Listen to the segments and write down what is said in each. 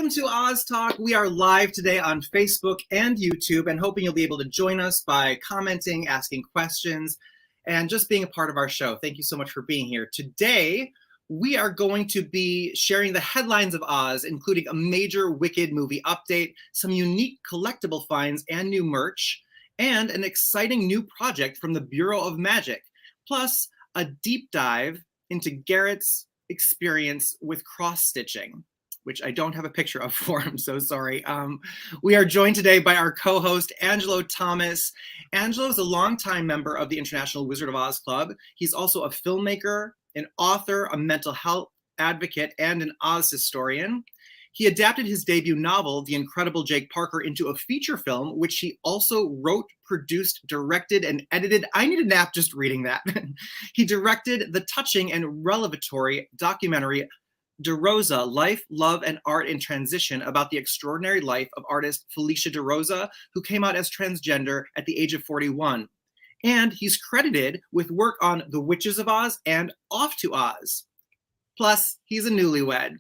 Welcome to Oz Talk. We are live today on Facebook and YouTube, and hoping you'll be able to join us by commenting, asking questions, and just being a part of our show. Thank you so much for being here. Today, we are going to be sharing the headlines of Oz, including a major Wicked movie update, some unique collectible finds and new merch, and an exciting new project from the Bureau of Magic, plus a deep dive into Garrett's experience with cross-stitching, which I don't have a picture of for him, so sorry. We are joined today by our co-host, Angelo Thomas. Angelo is a longtime member of the International Wizard of Oz Club. He's also a filmmaker, an author, a mental health advocate, and an Oz historian. He adapted his debut novel, The Incredible Jake Parker, into a feature film, which he also wrote, produced, directed, and edited. I need a nap just reading that. He directed the touching and revelatory documentary DeRosa, Life, Love, and Art in Transition, about the extraordinary life of artist Felicia DeRosa, who came out as transgender at the age of 41. And he's credited with work on The Witches of Oz and Off to Oz. Plus, he's a newlywed.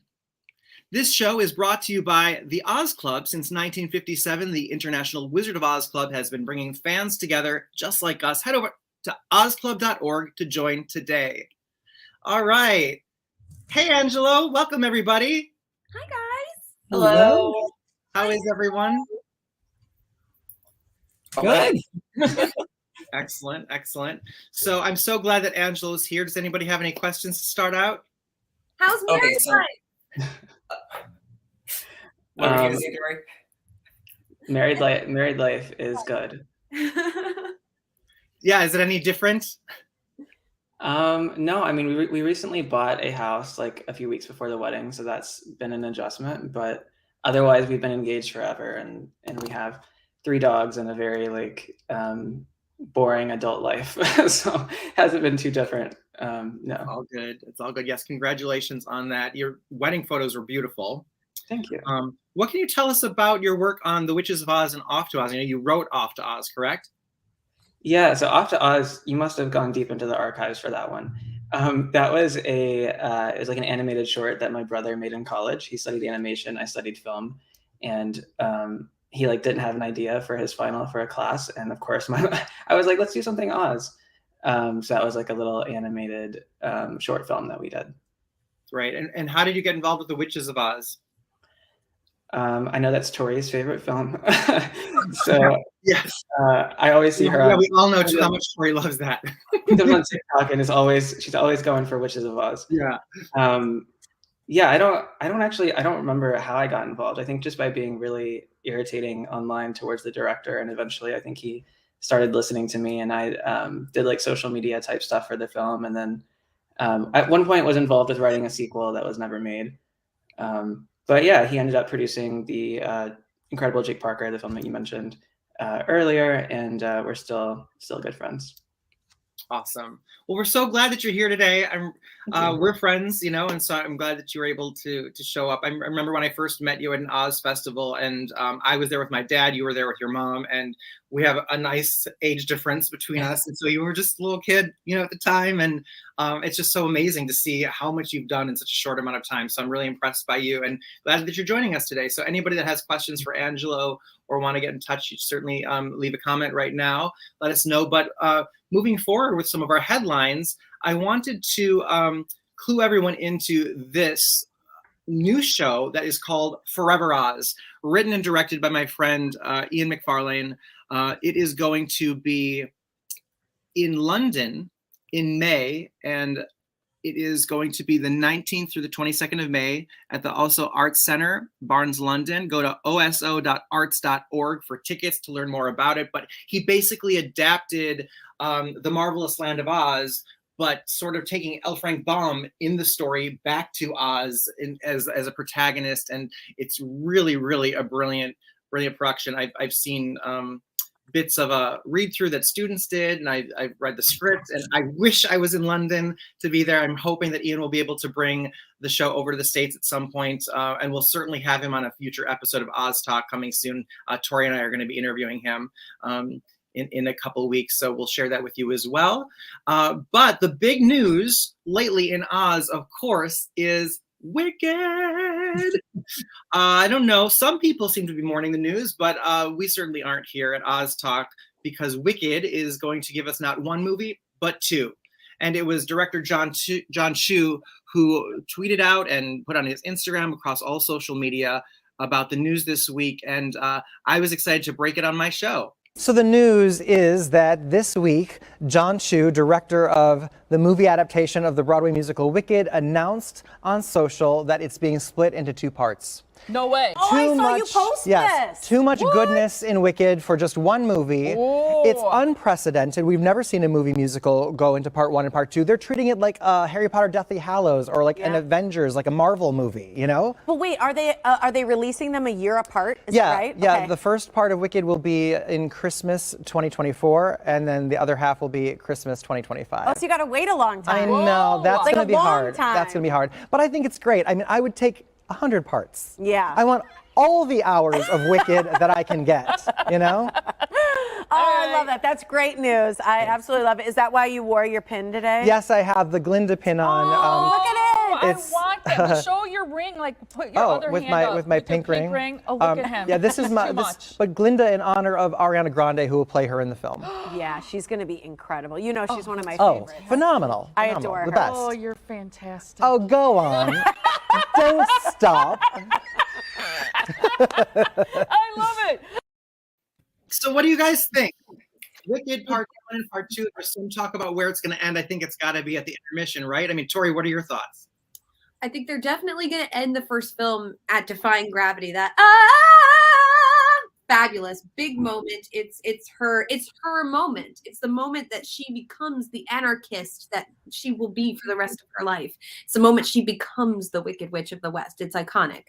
This show is brought to you by the Oz Club. Since 1957, the International Wizard of Oz Club has been bringing fans together just like us. Head over to ozclub.org to join today. All right. Hey, Angelo. Welcome, everybody. Hi, guys. Hello. How is everyone? Good. Excellent, excellent. So I'm so glad that Angelo's here. Does anybody have any questions to start out? How's married life? What are you gonna say, Dory? Married life is good. Yeah, is it any different? No, I mean we recently bought a house like a few weeks before the wedding, so that's been an adjustment. But otherwise, we've been engaged forever, and we have 3 dogs and a very boring adult life. So hasn't been too different. No. All good. It's all good. Yes, congratulations on that. Your wedding photos were beautiful. Thank you. What can you tell us about your work on The Witches of Oz and Off to Oz? I know you wrote Off to Oz, correct? Yeah, so Off to Oz, you must have gone deep into the archives for that one. That was it was like an animated short that my brother made in college. He studied animation, I studied film, and he didn't have an idea for his final for a class. And of course, I was like, let's do something Oz. So that was like a little animated short film that we did. Right. And how did you get involved with The Witches of Oz? I know that's Tori's favorite film. So yes, I always see her. Yeah, we all know how much Tori loves that. She comes on TikTok and she's always going for Witches of Oz. Yeah. Yeah, I don't remember how I got involved. I think just by being really irritating online towards the director, and eventually I think he started listening to me, and I did like social media type stuff for the film, and then at one point was involved with writing a sequel that was never made. But yeah, he ended up producing the Incredible Jake Parker, the film that you mentioned earlier, and we're still good friends. Awesome. Well, we're so glad that you're here today. We're friends, and so I'm glad that you were able to show up. I remember when I first met you at an Oz festival, and I was there with my dad. You were there with your mom, and we have a nice age difference between us. And so you were just a little kid, at the time, and it's just so amazing to see how much you've done in such a short amount of time. So I'm really impressed by you, and glad that you're joining us today. So anybody that has questions for Angelo or want to get in touch, you certainly leave a comment right now. Let us know. But moving forward with some of our headlines, I wanted to clue everyone into this new show that is called Forever Oz, written and directed by my friend Ian McFarlane. It is going to be in London in May, and it is going to be the 19th through the 22nd of May at the Also Arts Centre, Barnes, London. Go to oso.arts.org for tickets to learn more about it. But he basically adapted The Marvelous Land of Oz, but sort of taking L. Frank Baum in the story back to Oz as a protagonist. And it's really, really a brilliant production. I've seen bits of a read through that students did, and I've read the script, and I wish I was in London to be there. I'm hoping that Ian will be able to bring the show over to the States at some point, and we'll certainly have him on a future episode of Oz Talk coming soon. Tori and I are going to be interviewing him in a couple of weeks, so we'll share that with you as well. But the big news lately in Oz, of course, is Wicked. Wicked. I don't know. Some people seem to be mourning the news, but we certainly aren't here at Oz Talk because Wicked is going to give us not one movie, but two. And it was director John Chu who tweeted out and put on his Instagram across all social media about the news this week. And I was excited to break it on my show. So the news is that this week, John Chu, director of the movie adaptation of the Broadway musical Wicked, announced on social that it's being split into two parts. No way. Oh, I saw you post this. Too much goodness in Wicked for just one movie. Ooh. It's unprecedented. We've never seen a movie musical go into part one and part two. They're treating it like Harry Potter Deathly Hallows or like an Avengers, like a Marvel movie, you know? But wait, are they releasing them a year apart? Is that right? Yeah, okay. The first part of Wicked will be in Christmas 2024, and then the other half will be Christmas 2025. Oh, so you got to wait a long I time. know, that's Like going a to be long hard. time. That's going to be hard. But I think it's great. I mean, I would take 100 parts. Yeah. I want all the hours of Wicked that I can get, you know? Oh, I love that. That's great news. I absolutely love it. Is that why you wore your pin today? Yes, I have the Glinda pin on. Look at it. I want that. But show your ring. Like, put your other with hand my up with my your pink ring. Oh, look at him. Yeah, this is Too much. but Glinda in honor of Ariana Grande, who will play her in the film. Yeah, she's going to be incredible. You know, she's one of my Oh, favorites. phenomenal. I Phenomenal. adore The her. best. Oh, you're fantastic. Oh, go on. Don't stop. I love it. So what do you guys think? Wicked part 1 and part 2, there's some talk about where it's going to end. I think it's got to be at the intermission, right? I mean, Tori, what are your thoughts? I think they're definitely going to end the first film at Defying Gravity. That fabulous big moment. It's her moment. It's the moment that she becomes the anarchist that she will be for the rest of her life. It's the moment she becomes the Wicked Witch of the West. It's iconic.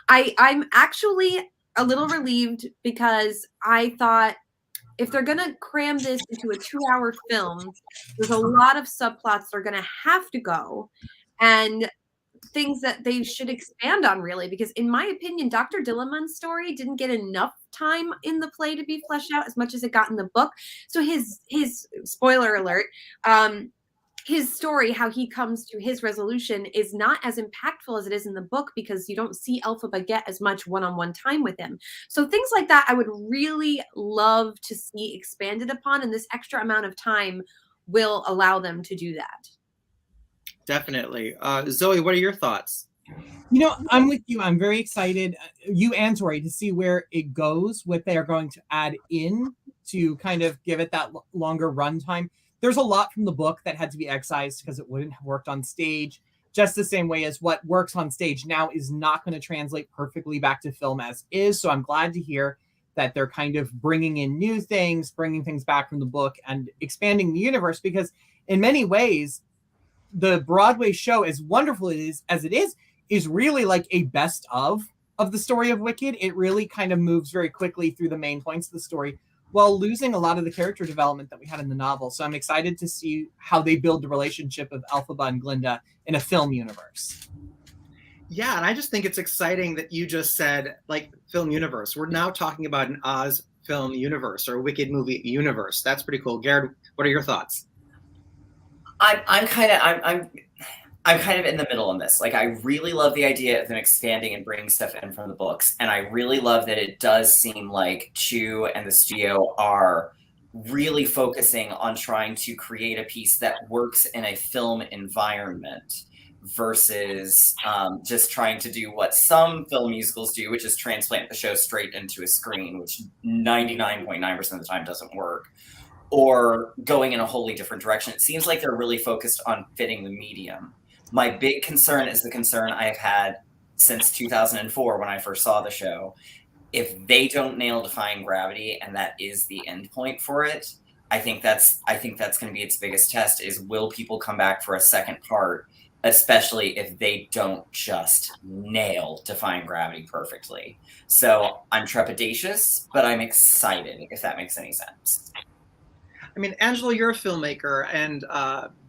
I'm actually a little relieved because I thought if they're going to cram this into a 2-hour film, there's a lot of subplots that are going to have to go and things that they should expand on, really, because in my opinion, Dr. Dillamond's story didn't get enough time in the play to be fleshed out as much as it got in the book. So his spoiler alert, his story, how he comes to his resolution, is not as impactful as it is in the book because you don't see Elphaba get as much one-on-one time with him. So things like that I would really love to see expanded upon, and this extra amount of time will allow them to do that. Definitely. Zoe, what are your thoughts? You know, I'm with you. I'm very excited, you and Tori, to see where it goes, what they are going to add in to kind of give it that longer runtime. There's a lot from the book that had to be excised because it wouldn't have worked on stage, just the same way as what works on stage now is not going to translate perfectly back to film as is. So I'm glad to hear that they're kind of bringing in new things, bringing things back from the book and expanding the universe, because in many ways, the Broadway show, as wonderful as it is really like a best of the story of Wicked. It really kind of moves very quickly through the main points of the story while losing a lot of the character development that we had in the novel. So I'm excited to see how they build the relationship of Elphaba and Glinda in a film universe. Yeah, and I just think it's exciting that you just said, like, film universe. We're now talking about an Oz film universe or a Wicked movie universe. That's pretty cool. Garrett, what are your thoughts? I'm kind of in the middle on this. Like, I really love the idea of them expanding and bringing stuff in from the books, and I really love that it does seem like Chu and the studio are really focusing on trying to create a piece that works in a film environment versus just trying to do what some film musicals do, which is transplant the show straight into a screen, which 99.9% of the time doesn't work, or going in a wholly different direction. It seems like they're really focused on fitting the medium. My big concern is the concern I've had since 2004 when I first saw the show. If they don't nail Defying Gravity and that is the end point for it, I think that's going to be its biggest test, is will people come back for a second part, especially if they don't just nail Defying Gravity perfectly. So I'm trepidatious, but I'm excited, if that makes any sense. I mean, Angela, you're a filmmaker, and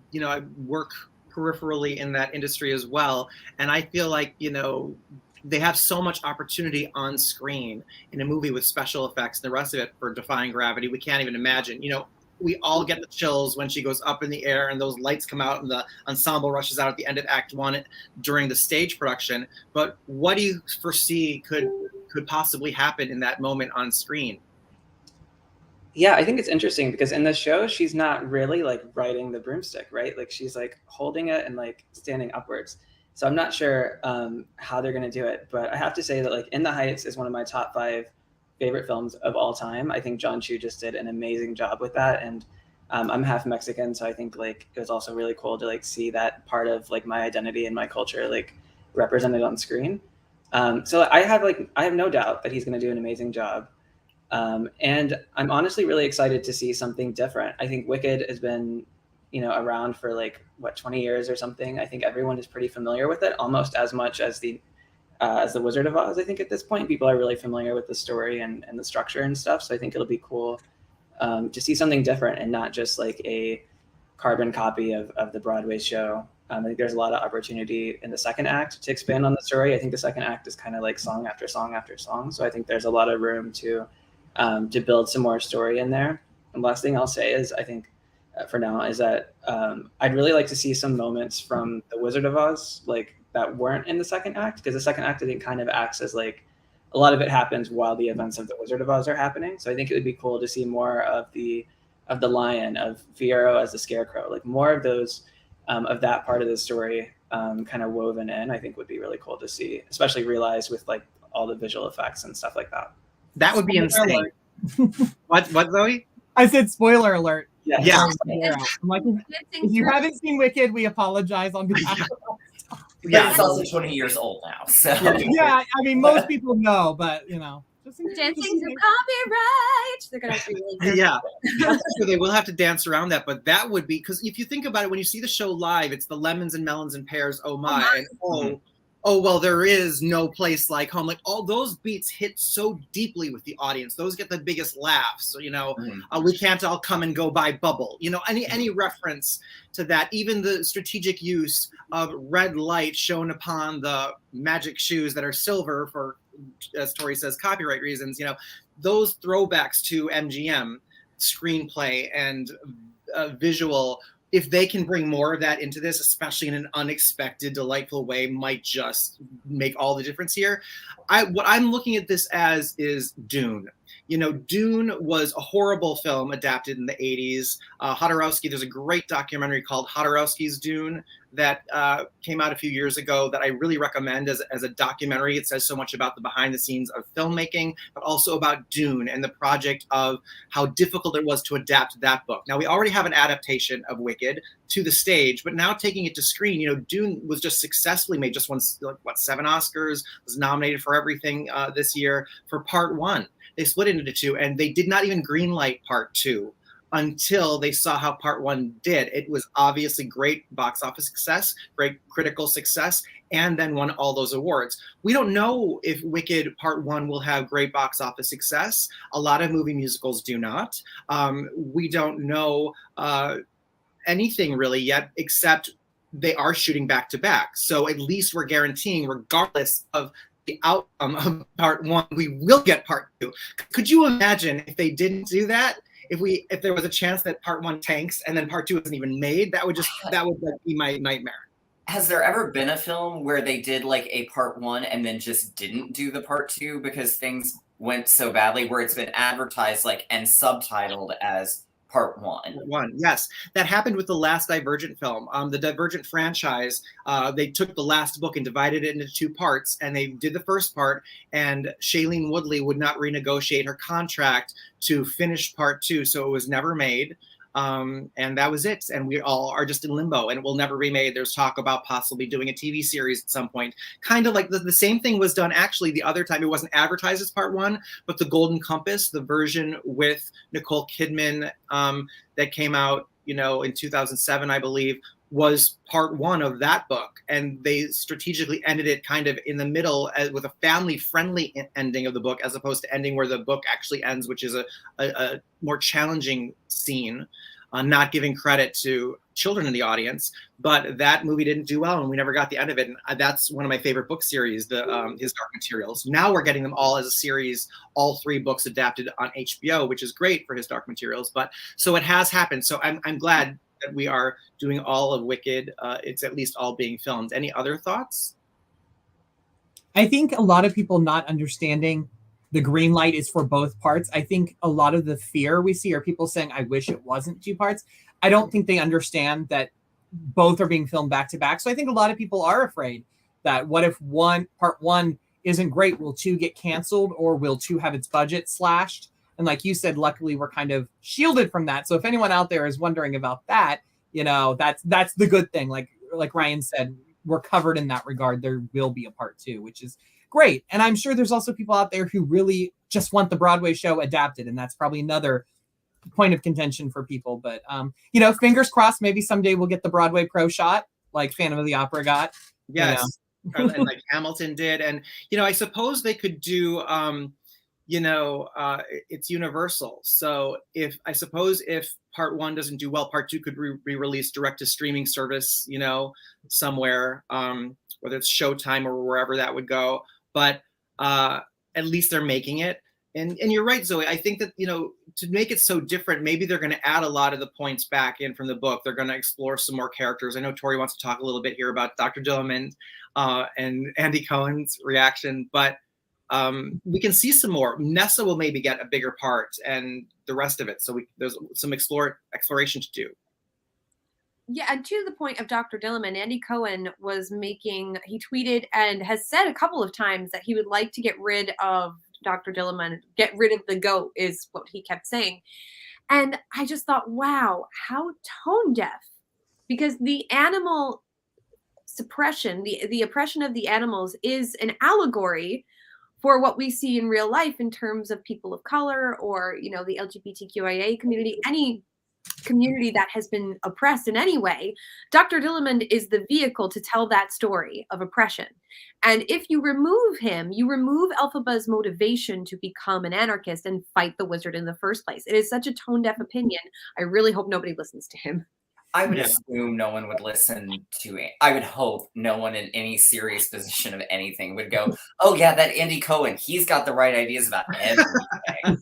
you know, I work peripherally in that industry as well. And I feel like, you know, they have so much opportunity on screen in a movie with special effects and the rest of it for Defying Gravity. We can't even imagine. You know, we all get the chills when she goes up in the air and those lights come out and the ensemble rushes out at the end of Act 1 during the stage production. But what do you foresee could possibly happen in that moment on screen? Yeah, I think it's interesting because in the show, she's not really like riding the broomstick, right? Like she's like holding it and like standing upwards. So I'm not sure how they're going to do it. But I have to say that like In the Heights is one of my top 5 favorite films of all time. I think John Chu just did an amazing job with that. And I'm half Mexican, so I think like it was also really cool to like see that part of like my identity and my culture like represented on screen. So I have no doubt that he's going to do an amazing job. And I'm honestly really excited to see something different. I think Wicked has been, around for like 20 years or something. I think everyone is pretty familiar with it, almost as much as the Wizard of Oz. I think at this point, people are really familiar with the story and the structure and stuff. So I think it'll be cool to see something different and not just like a carbon copy of the Broadway show. I think there's a lot of opportunity in the second act to expand on the story. I think the second act is kind of like song after song after song. So I think there's a lot of room to build some more story in there. And last thing I'll say is I think for now is that I'd really like to see some moments from the Wizard of Oz like that weren't in the second act, because the second act I think kind of acts as like a lot of it happens while the events of the Wizard of Oz are happening. So I think it would be cool to see more of the lion, of Fiyero as the scarecrow, like more of those of that part of the story kind of woven in. I think would be really cool to see, especially realized with like all the visual effects and stuff like that. That would be insane. What, Zoe? I said spoiler alert. Yeah. I'm like, if you haven't seen Wicked, we apologize on behalf of us. Yeah, it's also 20 years old now. So yeah, I mean, most people know, but just dancing to copyright. They're gonna have to be really careful. Yeah, so they will have to dance around that. But that would be, because if you think about it, when you see the show live, it's the lemons and melons and pears. Oh my, and oh well, there is no place like home. Like all those beats hit so deeply with the audience. Those get the biggest laughs. So, we can't all come and go by bubble. Any reference to that, even the strategic use of red light shown upon the magic shoes that are silver for, as Tori says, copyright reasons. Those throwbacks to MGM screenplay and visual. If they can bring more of that into this, especially in an unexpected, delightful way, might just make all the difference here. What I'm looking at this as is Dune. Dune was a horrible film adapted in the 80s. Jodorowsky, there's a great documentary called Jodorowsky's Dune that came out a few years ago that I really recommend as a documentary. It says so much about the behind the scenes of filmmaking, but also about Dune and the project of how difficult it was to adapt that book. Now, we already have an adaptation of Wicked to the stage, but now taking it to screen, Dune was just successfully made, just won, 7 Oscars, was nominated for everything this year for part 1. They split it into 2, and they did not even greenlight part 2 until they saw how part 1 did. It was obviously great box office success, great critical success, and then won all those awards. We don't know if Wicked part 1 will have great box office success. A lot of movie musicals do not. We don't know anything really yet, except they are shooting back to back. So at least we're guaranteeing, regardless of the outcome of part 1, we will get part 2. Could you imagine if they didn't do that? If there was a chance that part 1 tanks and then part 2 isn't even made, that would be my nightmare. Has there ever been a film where they did like a part 1 and then just didn't do the part 2 because things went so badly, where it's been advertised like and subtitled as part 1? Yes, that happened with the last Divergent film. The Divergent franchise, they took the last book and divided it into 2 parts, and they did the first part, and Shailene Woodley would not renegotiate her contract to finish part 2, so it was never made. And that was it. And we all are just in limbo, and it will never be made. There's talk about possibly doing a TV series at some point. Kind of like the same thing was done actually the other time. It wasn't advertised as part 1, but the Golden Compass, the version with Nicole Kidman that came out, in 2007, I believe, was part one of that book, and they strategically ended it kind of in the middle with a family-friendly ending of the book, as opposed to ending where the book actually ends, which is a more challenging scene, not giving credit to children in the audience. But that movie didn't do well, and we never got the end of it. And that's one of my favorite book series, His Dark Materials. Now we're getting them all as a series, all 3 books adapted on HBO, which is great for His Dark Materials. But so it has happened. So I'm glad that we are doing all of Wicked. It's at least all being filmed. Any other thoughts? I think a lot of people not understanding the green light is for both parts. I think a lot of the fear we see are people saying, I wish it wasn't 2 parts. I don't think they understand that both are being filmed back to back. So I think a lot of people are afraid that what if part one isn't great? Will 2 get canceled, or will 2 have its budget slashed? And like you said, luckily we're kind of shielded from that. So if anyone out there is wondering about that, that's the good thing. Like Ryan said, we're covered in that regard. There will be a part 2, which is great. And I'm sure there's also people out there who really just want the Broadway show adapted. And that's probably another point of contention for people. But, fingers crossed, maybe someday we'll get the Broadway pro shot like Phantom of the Opera got. Yes. And like Hamilton did. And, I suppose they could do, it's Universal. So if part 1 doesn't do well, part 2 could be released direct to streaming service, somewhere, whether it's Showtime or wherever that would go. But at least they're making it. And you're right, Zoe. I think that, to make it so different, maybe they're going to add a lot of the points back in from the book. They're going to explore some more characters. I know Tori wants to talk a little bit here about Dr. Dillamond and Andy Cohen's reaction, but we can see some more. Nessa will maybe get a bigger part, and the rest of it. So there's some exploration to do. Yeah, and to the point of Dr. Dillamond, Andy Cohen he tweeted and has said a couple of times that he would like to get rid of Dr. Dillamond, get rid of the goat, is what he kept saying. And I just thought, wow, how tone deaf. Because the animal suppression, the oppression of the animals is an allegory for what we see in real life in terms of people of color or, the LGBTQIA community, any community that has been oppressed in any way. Dr. Dillamond is the vehicle to tell that story of oppression. And if you remove him, you remove Elphaba's motivation to become an anarchist and fight the wizard in the first place. It is such a tone-deaf opinion. I really hope nobody listens to him. I would assume no one would listen to it. I would hope no one in any serious position of anything would go, oh yeah, that Andy Cohen, he's got the right ideas about everything.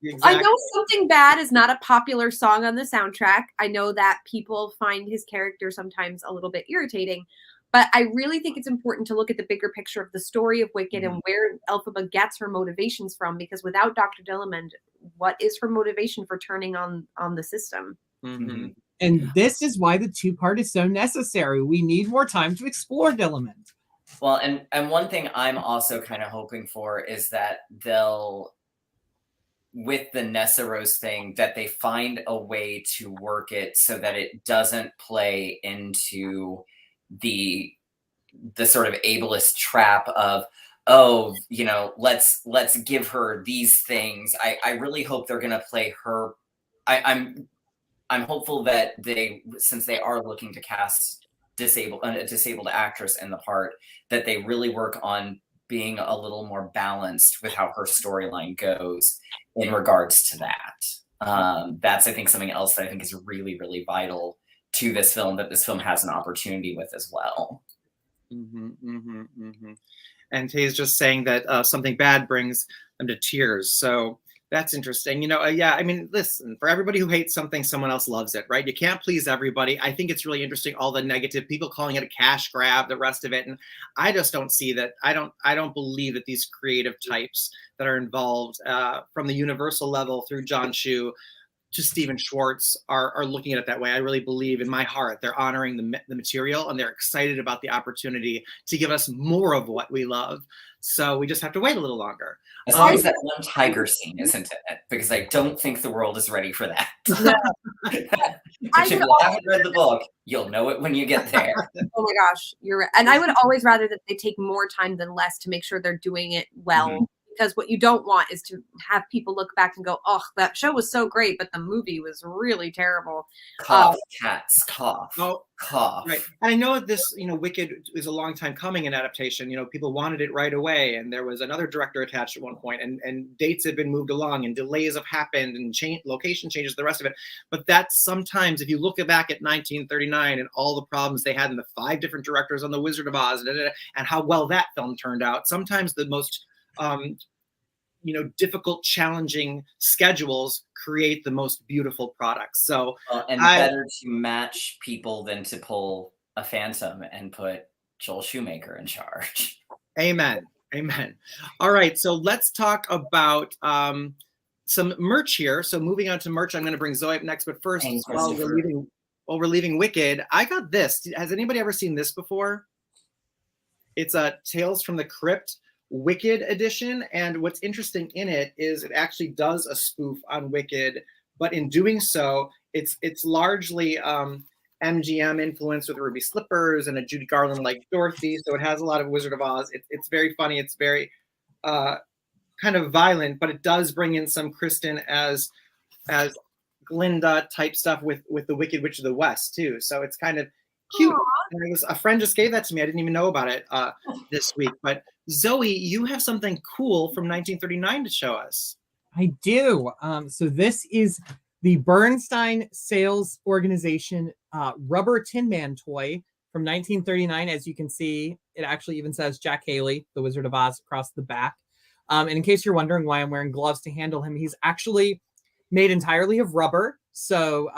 Exactly. I know Something Bad is not a popular song on the soundtrack. I know that people find his character sometimes a little bit irritating, but I really think it's important to look at the bigger picture of the story of Wicked and where Elphaba gets her motivations from, because without Dr. Dillamond, what is her motivation for turning on the system? Mm-hmm. And this is why the 2-part is so necessary. We need more time to explore Dillamond. Well, and one thing I'm also kind of hoping for is that they'll, with the Nessa Rose thing, that they find a way to work it so that it doesn't play into the sort of ableist trap of, let's give her these things. I really hope they're going to play her. I'm hopeful that since they are looking to cast a disabled actress in the part, that they really work on being a little more balanced with how her storyline goes in regards to that. That's, I think, something else that I think is really, really vital to this film, that this film has an opportunity with as well. And Tay's just saying that Something Bad brings them to tears. So that's interesting. Listen, for everybody who hates something, someone else loves it, right? You can't please everybody. I think it's really interesting, all the negative people calling it a cash grab, the rest of it. And I just don't see that. I don't believe that these creative types that are involved from the Universal level through John Chu to Stephen Schwartz are looking at it that way. I really believe in my heart they're honoring the material, and they're excited about the opportunity to give us more of what we love. So we just have to wait a little longer. As long as that one tiger scene isn't in it, because I don't think the world is ready for that. No. If you haven't read the book, you'll know it when you get there. Oh my gosh, you're right. And I would always rather that they take more time than less to make sure they're doing it well. because what you don't want is to have people look back and go, oh, that show was so great, but the movie was really terrible. Cough, cats, cough. Oh, cough. right. And I know that this, Wicked is a long time coming in adaptation. People wanted it right away, and there was another director attached at one point, and dates had been moved along, and delays have happened, and location changes, the rest of it. But that's sometimes, if you look back at 1939 and all the problems they had, and the 5 different directors on The Wizard of Oz, and how well that film turned out, sometimes the most difficult, challenging schedules create the most beautiful products. So, and better to match people than to pull a Phantom and put Joel Shoemaker in charge. Amen. All right, so let's talk about some merch here. So moving on to merch, I'm going to bring Zoe up next. But first, while we're leaving Wicked, I got this. Has anybody ever seen this before? It's a Tales from the Crypt Wicked edition, and what's interesting in it is it actually does a spoof on Wicked, but in doing so, it's largely MGM influenced with Ruby Slippers and a Judy Garland like Dorothy. So it has a lot of Wizard of Oz. It's very funny. It's very kind of violent, but it does bring in some Kristen as Glinda type stuff with the Wicked Witch of the West too. So it's kind of cute. And a friend just gave that to me. I didn't even know about it this week. But Zoe, you have something cool from 1939 to show us. I do. So this is the Bernstein Sales Organization rubber Tin Man toy from 1939. As you can see, it actually even says Jack Haley, the Wizard of Oz, across the back. And in case you're wondering why I'm wearing gloves to handle him, he's actually made entirely of rubber. So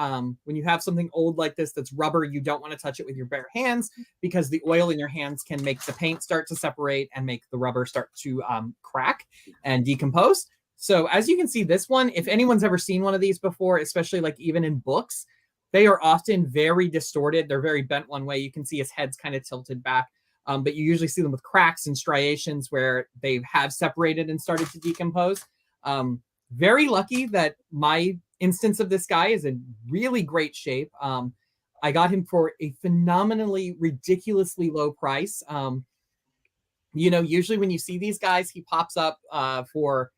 when you have something old like this that's rubber, you don't want to touch it with your bare hands because the oil in your hands can make the paint start to separate and make the rubber start to crack and decompose. So as you can see, this one, if anyone's ever seen one of these before, especially like even in books, they are often very distorted. They're very bent one way. You can see his head's kind of tilted back. But you usually see them with cracks and striations where they have separated and started to decompose. Very lucky that my instance of this guy is in really great shape. I got him for a phenomenally, ridiculously low price. Usually when you see these guys, he pops up for,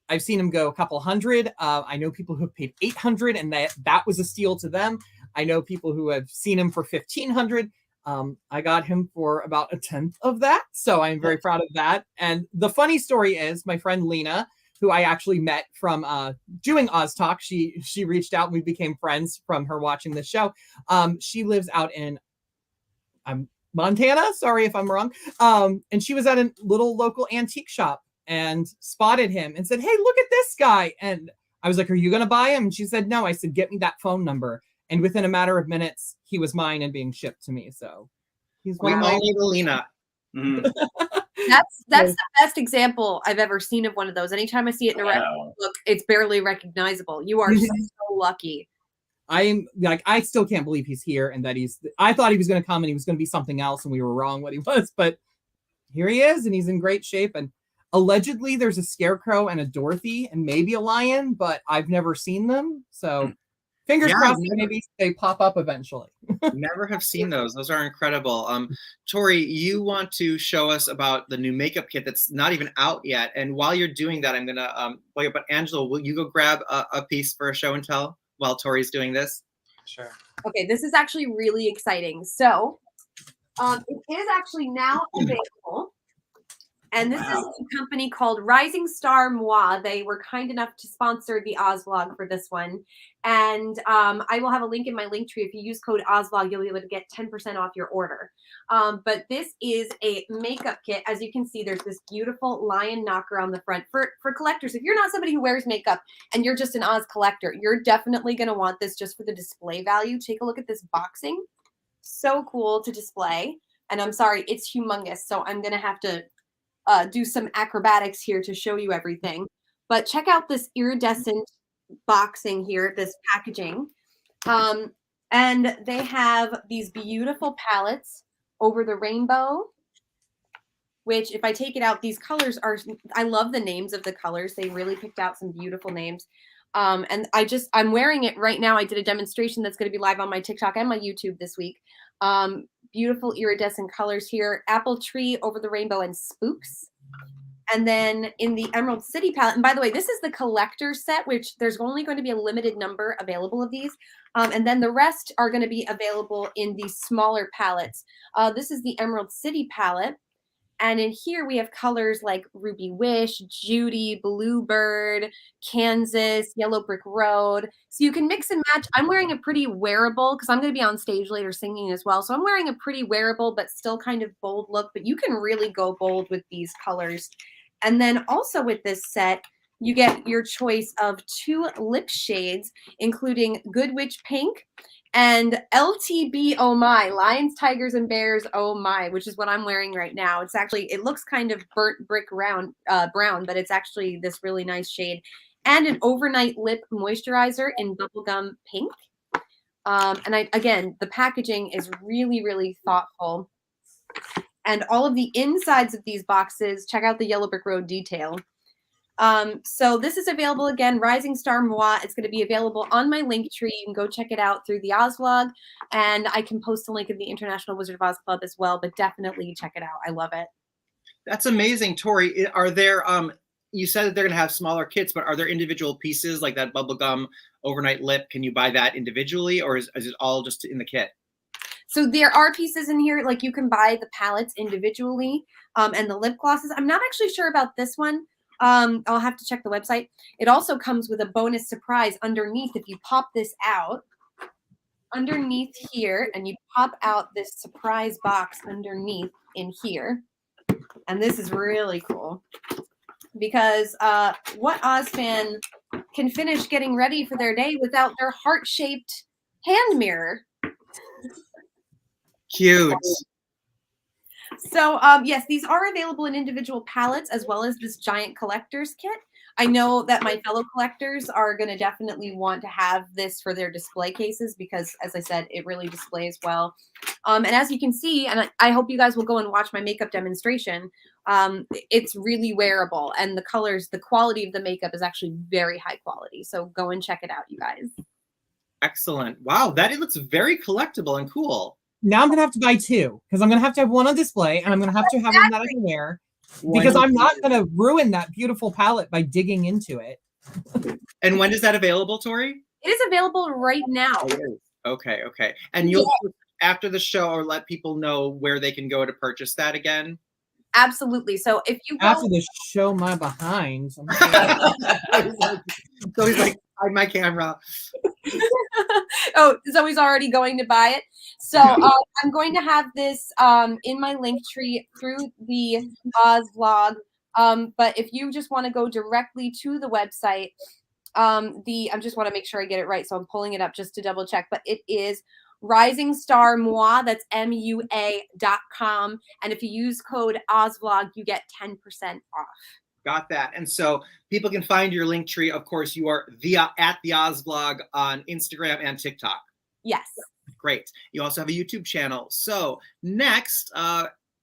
I've seen him go a couple hundred. I know people who have paid $800 and that was a steal to them. I know people who have seen him for $1,500. I got him for about 1/10 of that. So I'm very proud of that. And the funny story is my friend Lena, who I actually met from doing Oz Talk. She reached out and we became friends from her watching the show. She lives out in Montana. Sorry if I'm wrong. And she was at a little local antique shop and spotted him and said, "Hey, look at this guy." And I was like, "Are you going to buy him?" And she said, "No." I said, "Get me that phone number." And within a matter of minutes, he was mine and being shipped to me. So he's one of my Lena. That's the best example I've ever seen of one of those. Anytime I see it in a record book, it's barely recognizable. You are so lucky. I'm like, I still can't believe he's here and that I thought he was going to come and he was going to be something else and we were wrong what he was, but here he is and he's in great shape. And allegedly there's a scarecrow and a Dorothy and maybe a lion, but I've never seen them. So fingers crossed, maybe they pop up eventually. Never have seen those. Those are incredible. Tori, you want to show us about the new makeup kit that's not even out yet. And while you're doing that, I'm going to wait. But Angela, will you go grab a piece for a show and tell while Tori's doing this? Sure. Okay, this is actually really exciting. So it is actually now available. And this is a company called Rising Star Moi. They were kind enough to sponsor the Ozvlog for this one. And I will have a link in my link tree. If you use code Ozvlog, you'll be able to get 10% off your order. But this is a makeup kit. As you can see, there's this beautiful lion knocker on the front. For collectors, if you're not somebody who wears makeup and you're just an Oz collector, you're definitely going to want this just for the display value. Take a look at this boxing. So cool to display. And I'm sorry, it's humongous. So I'm going to have to do some acrobatics here to show you everything. But check out this iridescent boxing here, this packaging. And they have these beautiful palettes over the rainbow, which if I take it out, these colors are, I love the names of the colors. They really picked out some beautiful names. And I'm wearing it right now. I did a demonstration that's going to be live on my TikTok and my YouTube this week. Beautiful iridescent colors here. Apple tree over the rainbow and spooks. And then in the Emerald City palette, and by the way, this is the collector set, which there's only going to be a limited number available of these. And then the rest are going to be available in these smaller palettes. This is the Emerald City palette. And in here we have colors like Ruby Wish, Judy, Bluebird, Kansas, Yellow Brick Road. So you can mix and match. I'm wearing a pretty wearable because I'm going to be on stage later singing as well. So I'm wearing a pretty wearable but still kind of bold look. But you can really go bold with these colors. And then also with this set, you get your choice of 2 lip shades, including Good Witch Pink and LTB Oh My, Lions, Tigers, and Bears Oh My, which is what I'm wearing right now. It's actually, it looks kind of burnt brick brown, but it's actually this really nice shade. And an overnight lip moisturizer in bubblegum pink. And again, the packaging is really, really thoughtful. And all of the insides of these boxes, check out the Yellow Brick Road detail. So this is available again, Rising Star Moi. It's going to be available on my link tree. You can go check it out through the Oz vlog, and I can post a link in the International Wizard of Oz Club as well, but definitely check it out. I love it. That's amazing, Tori. Are there, you said that they're going to have smaller kits, but are there individual pieces like that bubblegum overnight lip? Can you buy that individually, or is it all just in the kit? So there are pieces in here, like you can buy the palettes individually, and the lip glosses. I'm not actually sure about this one. I'll have to check the website. It also comes with a bonus surprise underneath. If you pop this out underneath here, and you pop out this surprise box underneath in here, and this is really cool because what Oz fan can finish getting ready for their day without their heart-shaped hand mirror? Cute. So yes, these are available in individual palettes as well as this giant collector's kit. I know that my fellow collectors are going to definitely want to have this for their display cases because, as I said, it really displays well. And as you can see, and I hope you guys will go and watch my makeup demonstration, it's really wearable. And the colors, the quality of the makeup is actually very high quality. So go and check it out, you guys. Excellent. Wow, that looks very collectible and cool. Now I'm going to have to buy 2 because I'm going to have one on display and I'm going to have one that I can wear because I'm not going to ruin that beautiful palette by digging into it. And when is that available, Tori? It is available right now. Okay, okay. And you'll, after the show, or let people know where they can go to purchase that again? Absolutely. So if you go after the show, my behind. So he's like, hide my camera. Oh, so he's already going to buy it. So I'm going to have this in my link tree through the Oz vlog. But if you just want to go directly to the website, I just want to make sure I get it right. So I'm pulling it up just to double check. But it is Rising Star Moi. That's MUA.com. And if you use code OzVlog, you get 10% off. Got that. And so people can find your link tree. Of course, you are at the Oz vlog on Instagram and TikTok. Yes. Great. You also have a YouTube channel. So next,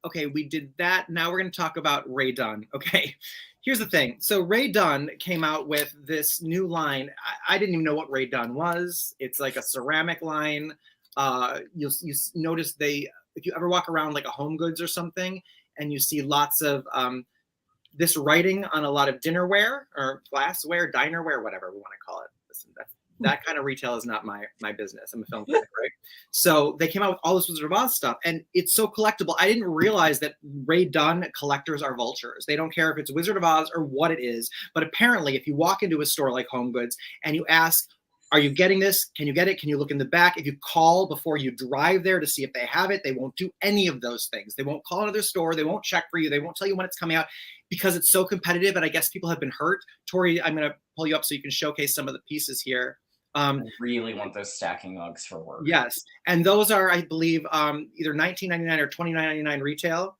okay, we did that. Now we're going to talk about Rae Dunn. Okay, here's the thing. So Rae Dunn came out with this new line. I didn't even know what Rae Dunn was. It's like a ceramic line. You notice if you ever walk around like a Home Goods or something, and you see lots of this writing on a lot of dinnerware or glassware, dinerware, whatever we want to call it. Listen, that kind of retail is not my business. I'm a film critic, right? So they came out with all this Wizard of Oz stuff, and it's so collectible. I didn't realize that Rae Dunn collectors are vultures. They don't care if it's Wizard of Oz or what it is. But apparently, if you walk into a store like Home Goods and you ask, are you getting this? Can you get it? Can you look in the back? If you call before you drive there to see if they have it, they won't do any of those things. They won't call another store. They won't check for you. They won't tell you when it's coming out because it's so competitive. And I guess people have been hurt. Tori, I'm going to pull you up so you can showcase some of the pieces here. I really want those stacking mugs for work. Yes. And those are, I believe, either $19.99 or $29.99 retail.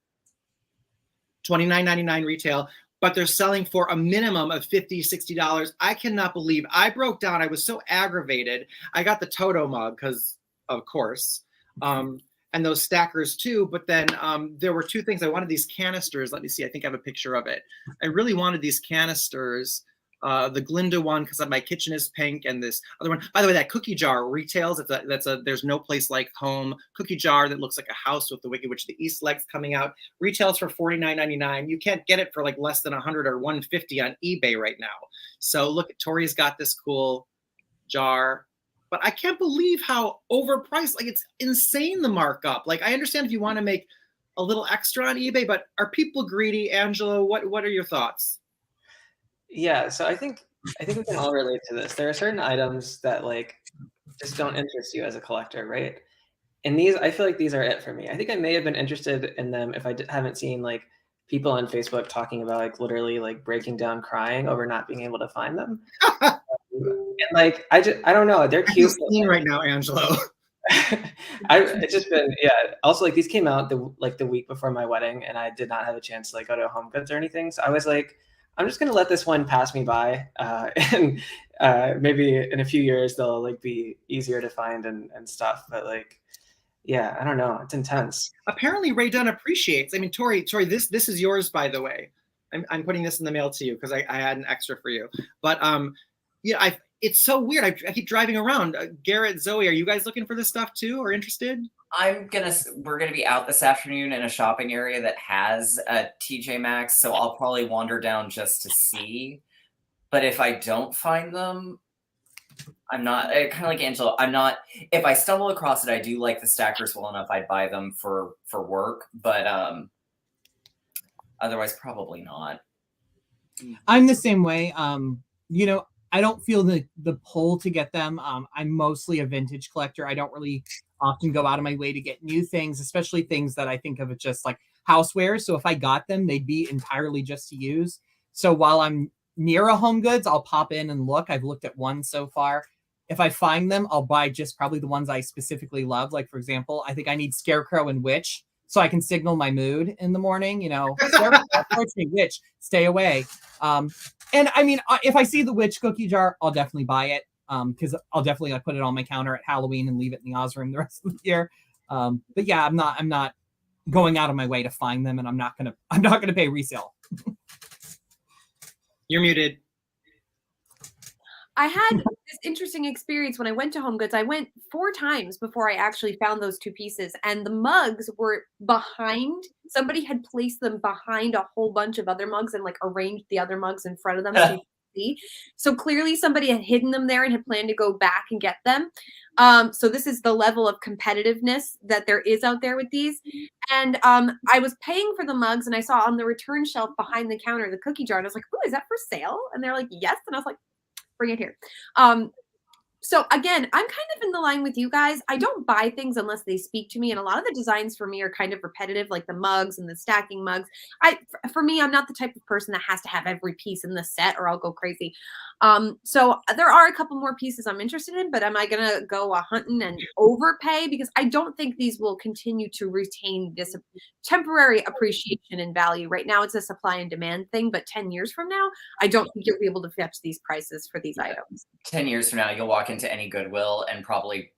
$29.99 retail. But they're selling for a minimum of $50, $60. I cannot believe I broke down. I was so aggravated. I got the Toto mug because, of course, and those stackers too. But then there were two things. I wanted these canisters. Let me see. I think I have a picture of it. I really wanted these canisters the Glinda one because my kitchen is pink, and this other one. By the way, that cookie jar retails. That's a There's No Place Like Home cookie jar that looks like a house with the Wicked Witch of the East legs coming out. Retails for $49.99. You can't get it for like less than $100 or $150 on eBay right now. So look, Tori's got this cool jar. But I can't believe how overpriced. Like, it's insane, the markup. Like, I understand if you want to make a little extra on eBay, but are people greedy? Angelo, what are your thoughts? Yeah, so I think we can all relate to this. There are certain items that like just don't interest you as a collector, right? And these, I feel like these are it for me. I think I may have been interested in them if I haven't seen like people on Facebook talking about like literally like breaking down crying over not being able to find them. And like I don't know, they're cute. Right now, Angelo. It's just been, yeah. Also, like, these came out the week before my wedding, and I did not have a chance to like go to Home Goods or anything. So I was like, I'm just gonna let this one pass me by, and maybe in a few years they'll like be easier to find and stuff. But like, yeah, I don't know. It's intense. Apparently, Ray Dunn appreciates. I mean, Tori, this is yours, by the way. I'm putting this in the mail to you because I had an extra for you. But yeah, it's so weird. I keep driving around. Garrett, Zoe, are you guys looking for this stuff too, or interested? We're gonna be out this afternoon in a shopping area that has a TJ Maxx, so I'll probably wander down just to see. But if I don't find them, I'm not kind of like Angelo. I'm not. If I stumble across it, I do like the stackers well enough. I'd buy them for work, but otherwise, probably not. I'm the same way. I don't feel the pull to get them. I'm mostly a vintage collector. I don't really often go out of my way to get new things, especially things that I think of as just like housewares. So if I got them, they'd be entirely just to use. So while I'm near a Home Goods, I'll pop in and look. I've looked at one so far. If I find them, I'll buy just probably the ones I specifically love. Like, for example, I think I need Scarecrow and Witch so I can signal my mood in the morning. Scarecrow, approach me, Witch, stay away. And I mean, if I see the Witch cookie jar, I'll definitely buy it because I'll definitely like put it on my counter at Halloween and leave it in the Oz room the rest of the year. But yeah, I'm not going out of my way to find them, and I'm not gonna pay resale. You're muted. I had this interesting experience when I went to Home Goods. I went 4 times before I actually found those 2 pieces, and the mugs were behind. Somebody had placed them behind a whole bunch of other mugs and like arranged the other mugs in front of them so you could see. So clearly somebody had hidden them there and had planned to go back and get them. So this is the level of competitiveness that there is out there with these. And I was paying for the mugs, and I saw on the return shelf behind the counter the cookie jar, and I was like, "Oh, is that for sale?" And they're like, "Yes." And I was like, bring it here. So again, I'm kind of in the line with you guys. I don't buy things unless they speak to me. And a lot of the designs for me are kind of repetitive, like the mugs and the stacking mugs. For me, I'm not the type of person that has to have every piece in the set or I'll go crazy. So there are a couple more pieces I'm interested in, but am I going to go hunting and overpay? Because I don't think these will continue to retain this temporary appreciation and value. Right now, it's a supply and demand thing, but 10 years from now, I don't think you'll be able to fetch these prices for these items. 10 years from now, you'll walk into any Goodwill and probably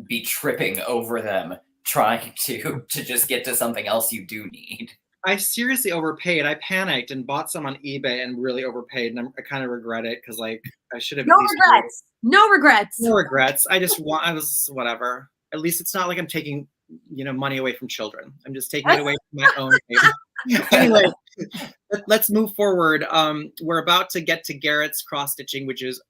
be tripping over them, trying to just get to something else you do need. I seriously overpaid. I panicked and bought some on eBay and really overpaid, and I kind of regret it because like I should have. No regrets. No regrets. No regrets. I was whatever. At least it's not like I'm taking money away from children. I'm just taking it away from my own. Anyway, let's move forward. We're about to get to Garrett's cross stitching, which is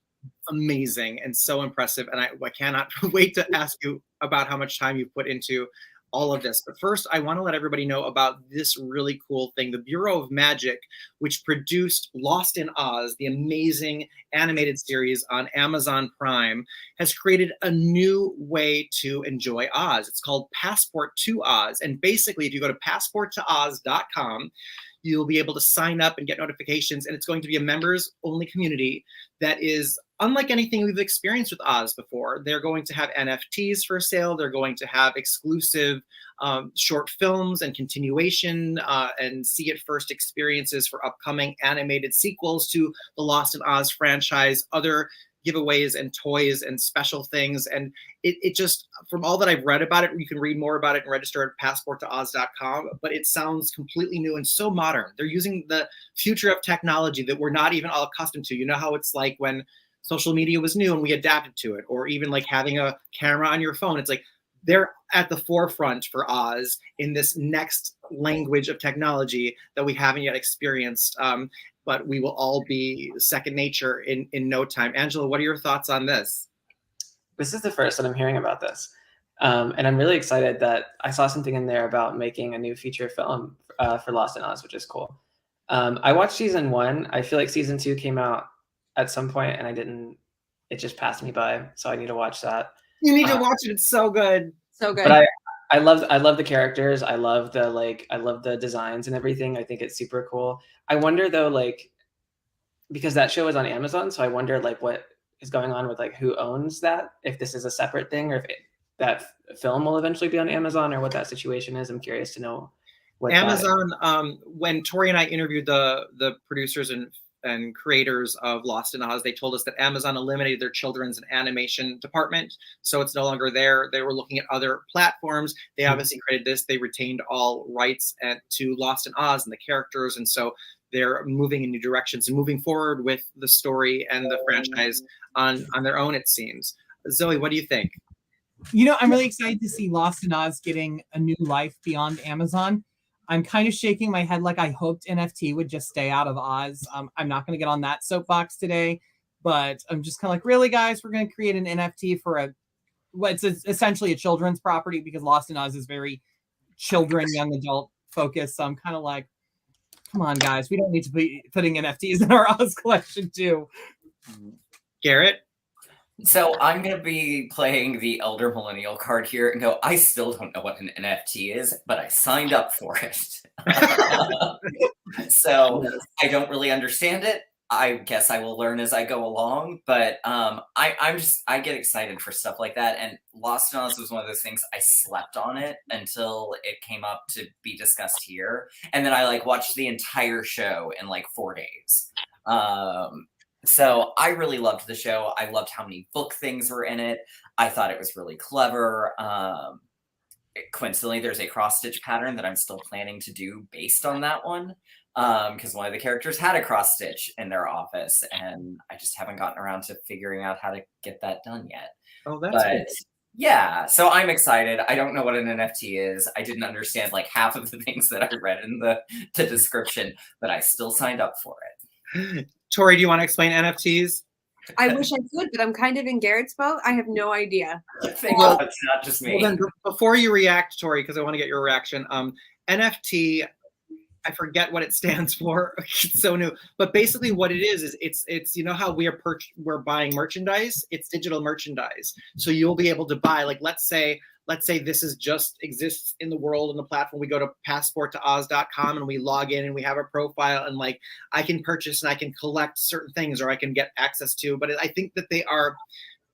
amazing and so impressive, and I cannot wait to ask you about how much time you put into all of this. But first, I want to let everybody know about this really cool thing. The Bureau of Magic, which produced Lost in Oz, the amazing animated series on Amazon Prime, has created a new way to enjoy Oz. It's called Passport to Oz. And basically, if you go to passporttooz.com, you'll be able to sign up and get notifications. And it's going to be a members-only community that is unlike anything we've experienced with Oz before. They're going to have NFTs for sale. They're going to have exclusive short films and continuation and see it first experiences for upcoming animated sequels to the Lost in Oz franchise, other giveaways and toys and special things. And it just, from all that I've read about it, you can read more about it and register at passporttooz.com, but it sounds completely new and so modern. They're using the future of technology that we're not even all accustomed to. You know how it's like when social media was new and we adapted to it, or even like having a camera on your phone. It's like they're at the forefront for Oz in this next language of technology that we haven't yet experienced. But we will all be second nature in no time. Angela, what are your thoughts on this? This is the first that I'm hearing about this. And I'm really excited that I saw something in there about making a new feature film for Lost in Oz, which is cool. I watched season 1. I feel like season 2 came out at some point and it just passed me by. So I need to watch that. You need to watch it. It's so good. So good. But I love the characters. I love the designs and everything. I think it's super cool. I wonder though, like, because that show is on Amazon, so I wonder like what is going on with like who owns that, if this is a separate thing, or if that film will eventually be on Amazon, or what that situation is. I'm curious to know what Amazon. When Tori and I interviewed the producers and creators of Lost in Oz, they told us that Amazon eliminated their children's and animation department, so it's no longer there. They were looking at other platforms. They obviously created this. They retained all rights to Lost in Oz and the characters, and so they're moving in new directions and moving forward with the story and the franchise on their own, it seems. Zoe, what do you think? You know, I'm really excited to see Lost in Oz getting a new life beyond Amazon. I'm kind of shaking my head like I hoped NFT would just stay out of Oz. I'm not going to get on that soapbox today, but I'm just kind of like, really, guys, we're going to create an NFT for it's essentially a children's property, because Lost in Oz is very children, young adult focused. So I'm kind of like, come on, guys, we don't need to be putting NFTs in our Oz collection too. Garrett? So I'm going to be playing the elder millennial card here and go, I still don't know what an NFT is, but I signed up for it. So I don't really understand it. I guess I will learn as I go along, but I get excited for stuff like that. And Lost in Oz was one of those things, I slept on it until it came up to be discussed here. And then I like watched the entire show in like 4 days. So I really loved the show. I loved how many book things were in it. I thought it was really clever. Coincidentally, there's a cross-stitch pattern that I'm still planning to do based on that one, because one of the characters had a cross-stitch in their office, and I just haven't gotten around to figuring out how to get that done yet. Oh, that's good. Yeah, so I'm excited. I don't know what an NFT is. I didn't understand like half of the things that I read in the description, but I still signed up for it. Tori, do you want to explain NFTs? I wish I could, but I'm kind of in Garrett's boat. I have no idea. Well, it's not just me. Well, then, before you react, Tori, because I want to get your reaction, NFT, I forget what it stands for. It's so new, but basically what it is it's you know how we're buying merchandise. It's digital merchandise, so you'll be able to buy, like, let's say this is just exists in the world on the platform. We go to passporttooz.com and we log in and we have a profile, and like I can purchase and I can collect certain things, or I can get access to. But I think that they are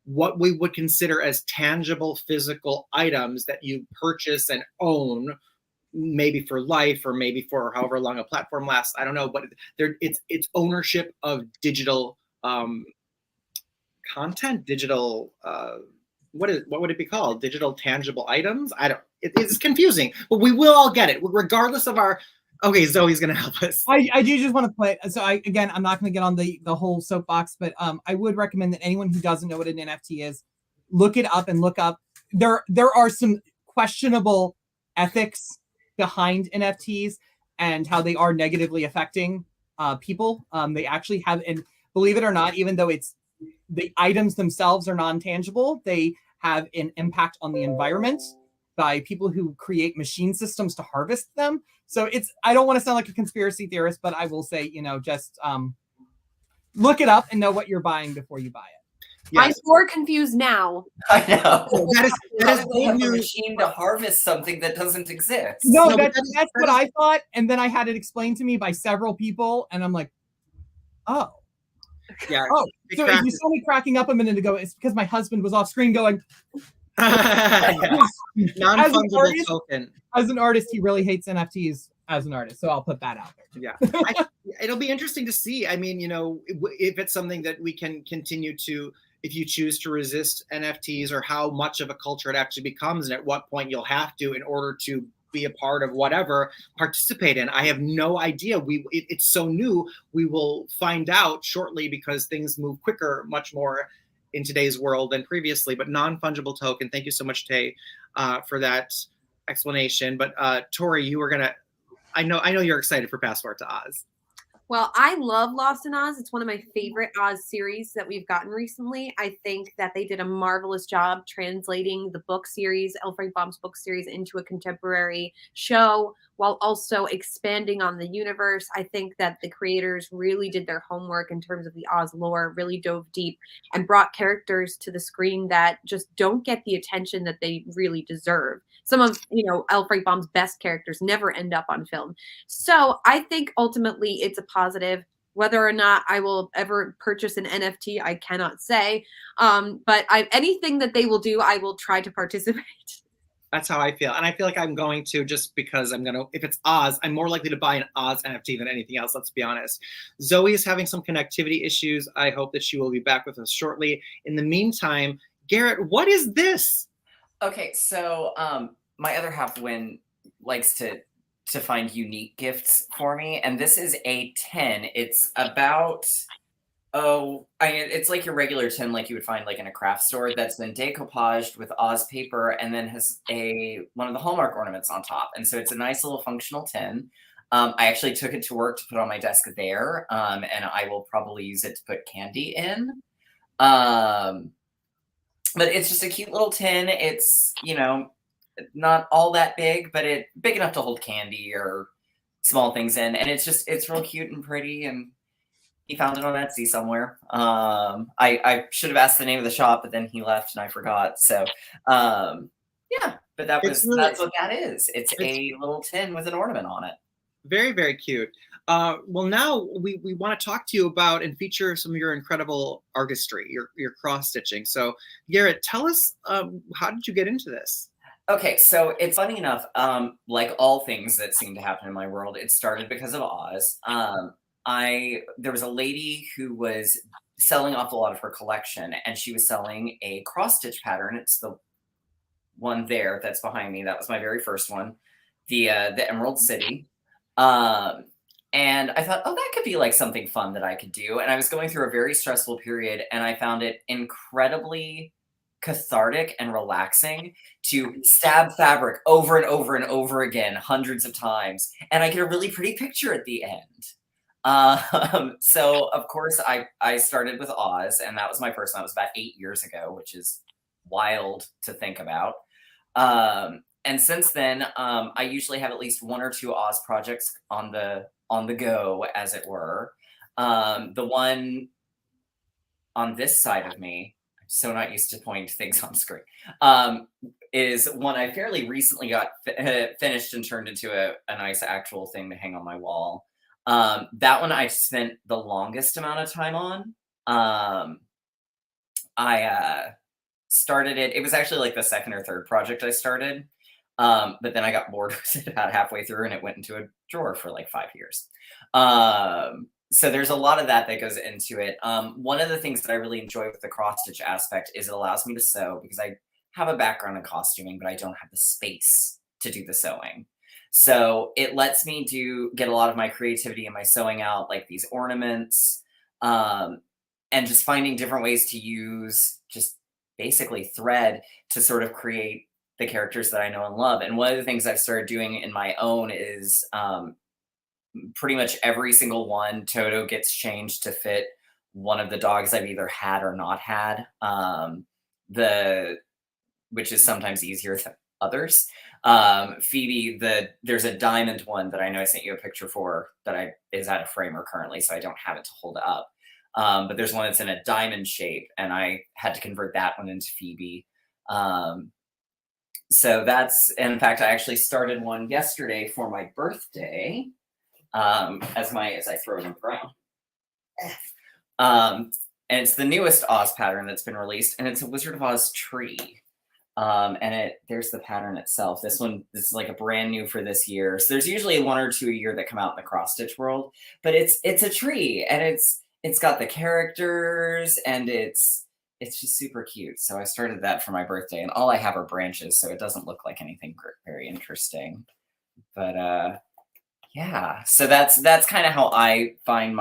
what we would consider as tangible physical items that you purchase and own, maybe for life or maybe for however long a platform lasts. I don't know, but it's ownership of digital content, digital what would it be called? Digital tangible items? It's confusing, but we will all get it regardless of our. Okay, Zoe's gonna help us. I do just want to play it. So I'm not going to get on the whole soapbox, but I would recommend that anyone who doesn't know what an NFT is, look it up and look up. There are some questionable ethics behind NFTs and how they are negatively affecting people. They actually have, and believe it or not, even though the items themselves are non-tangible, they have an impact on the environment by people who create machine systems to harvest them. So I don't want to sound like a conspiracy theorist, but I will say, just look it up and know what you're buying before you buy it. Yes. I'm more confused now. I know. That is a machine to harvest something that doesn't exist. No, that's what I thought. And then I had it explained to me by several people. And I'm like, oh. Yeah. Oh, so if you saw me cracking up a minute ago, it's because my husband was off screen going, non-fungible token. As an artist, he really hates NFTs. as an artist. So I'll put that out there too. Yeah. It'll be interesting to see. I mean, if it's something that we can continue to, if you choose to resist NFTs, or how much of a culture it actually becomes, and at what point you'll have to, in order to be a part of whatever, participate in. I have no idea. It's so new. We will find out shortly, because things move quicker, much more in today's world than previously. But non-fungible token. Thank you so much, Tay, for that explanation. But Tori, you were gonna. I know you're excited for Passport to Oz. Well, I love Lost in Oz. It's one of my favorite Oz series that we've gotten recently. I think that they did a marvelous job translating the book series, L. Frank Baum's book series, into a contemporary show, while also expanding on the universe. I think that the creators really did their homework in terms of the Oz lore, really dove deep and brought characters to the screen that just don't get the attention that they really deserve. Some of, L. Frank Baum's best characters never end up on film. So I think ultimately it's a positive. Whether or not I will ever purchase an NFT, I cannot say. But anything that they will do, I will try to participate. That's how I feel. And I feel like I'm going to, just because if it's Oz, I'm more likely to buy an Oz NFT than anything else, let's be honest. Zoe is having some connectivity issues. I hope that she will be back with us shortly. In the meantime, Garrett, what is this? Okay, so my other half, Wynn, likes to find unique gifts for me, and this is a tin. It's about it's like your regular tin, like you would find like in a craft store, that's been decoupaged with Oz paper, and then has one of the Hallmark ornaments on top. And so it's a nice little functional tin. I actually took it to work to put on my desk there, and I will probably use it to put candy in. But it's just a cute little tin. It's, not all that big, but it's big enough to hold candy or small things in. And it's real cute and pretty. And he found it on Etsy somewhere. I should have asked the name of the shop, but then he left and I forgot. So, yeah, but that's what that is. It's a little tin with an ornament on it. Very, very cute. Well, now we want to talk to you about and feature some of your incredible artistry, your cross stitching. So, Garrett, tell us, how did you get into this? Okay, so it's funny enough, like all things that seem to happen in my world, it started because of Oz. There was a lady who was selling off a lot of her collection, and she was selling a cross stitch pattern. It's the one there that's behind me. That was my very first one, the Emerald City. And I thought, that could be like something fun that I could do. And I was going through a very stressful period, and I found it incredibly cathartic and relaxing to stab fabric over and over and over again, hundreds of times. And I get a really pretty picture at the end. So of course I started with Oz, and that was my first one. That was about 8 years ago, which is wild to think about. And since then, I usually have at least 1 or 2 Oz projects on the go, as it were. The one on this side of me, I'm so not used to pointing to things on screen, is one I fairly recently got finished and turned into a nice actual thing to hang on my wall. That one I spent the longest amount of time on. I started it. It was actually like the second or third project I started. But then I got bored with it about halfway through, and it went into a drawer for like 5 years. So there's a lot of that goes into it. One of the things that I really enjoy with the cross stitch aspect is it allows me to sew, because I have a background in costuming, but I don't have the space to do the sewing. So it lets me get a lot of my creativity and my sewing out, like these ornaments, and just finding different ways to use just basically thread to sort of create the characters that I know and love. And one of the things I've started doing in my own is pretty much every single one, Toto gets changed to fit one of the dogs I've either had or not had, which is sometimes easier than others. Phoebe, there's a diamond one that I know I sent you a picture for that is at a framer currently, so I don't have it to hold up. But there's one that's in a diamond shape, and I had to convert that one into Phoebe. So in fact, I actually started one yesterday for my birthday, as I throw it in the ground. And it's the newest Oz pattern that's been released, and it's a Wizard of Oz tree. And there's the pattern itself. This is like a brand new for this year. So there's usually 1 or 2 a year that come out in the cross stitch world, but it's a tree, and it's got the characters, and it's just super cute. So I started that for my birthday, and all I have are branches, so it doesn't look like anything very interesting. But yeah, so that's kind of how I find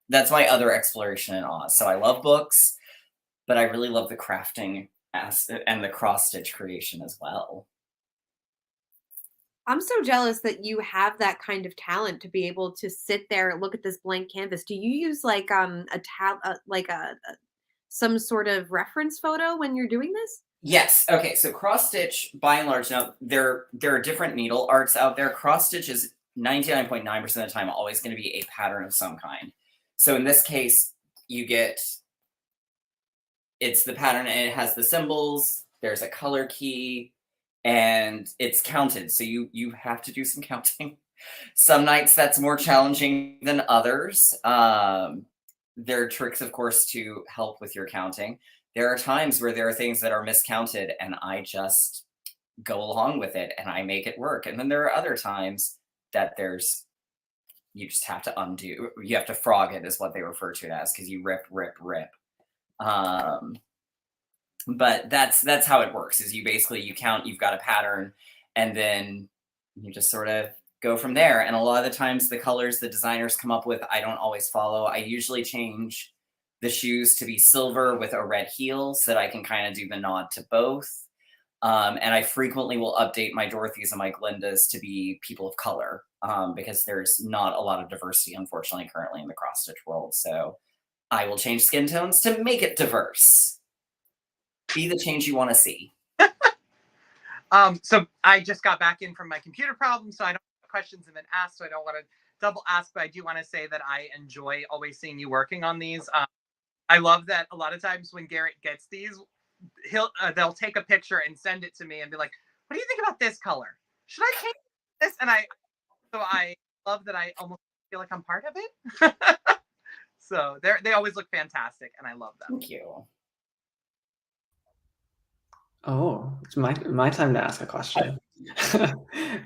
that's my other exploration in Oz. So I love books, but I really love the crafting and the cross stitch creation as well. I'm so jealous that you have that kind of talent to be able to sit there and look at this blank canvas. Do you use like some sort of reference photo when you're doing this? Yes. Okay. So cross stitch, by and large, now there are different needle arts out there. Cross stitch is 99.9% of the time always going to be a pattern of some kind. So in this case, it's the pattern, and it has the symbols. There's a color key, and it's counted. So you have to do some counting. Some nights that's more challenging than others. There are tricks, of course, to help with your counting. There are times where there are things that are miscounted, and I just go along with it and I make it work. And then there are other times that you just have to undo. You have to frog it, is what they refer to it as, because you rip, rip, rip. But that's how it works, is you count, you've got a pattern, and then you just sort of go from there. And a lot of the times the colors the designers come up with, I don't always follow. I usually change the shoes to be silver with a red heel so that I can kind of do the nod to both. And I frequently will update my Dorothys and my Glindas to be people of color, because there's not a lot of diversity, unfortunately, currently in the cross stitch world. So I will change skin tones to make it diverse. Be the change you want to see. So I just got back in from my computer problem, so I don't have questions have been asked, so I don't want to double ask, but I do want to say that I enjoy always seeing you working on these. I love that a lot of times when Garrett gets these, they'll take a picture and send it to me and be like, what do you think about this color? Should I change this? And I love that I almost feel like I'm part of it. So they always look fantastic, and I love them. Thank you. Oh, it's my time to ask a question.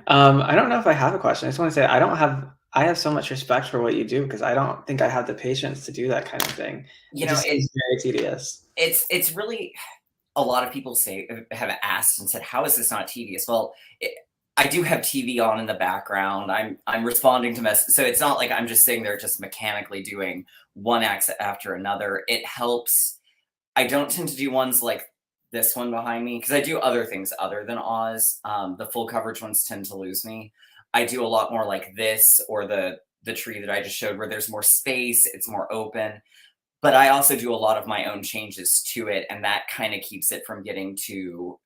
I don't know if I have a question. I just want to say I have so much respect for what you do, because I don't think I have the patience to do that kind of thing. It's very tedious. It's really, a lot of people have asked and said, how is this not tedious? Well, I do have TV on in the background. I'm responding to messages. So it's not like I'm just sitting there just mechanically doing one act after another. It helps. I don't tend to do ones like this one behind me, because I do other things other than Oz. The full coverage ones tend to lose me. I do a lot more like this, or the tree that I just showed, where there's more space, it's more open. But I also do a lot of my own changes to it, and that kind of keeps it from getting too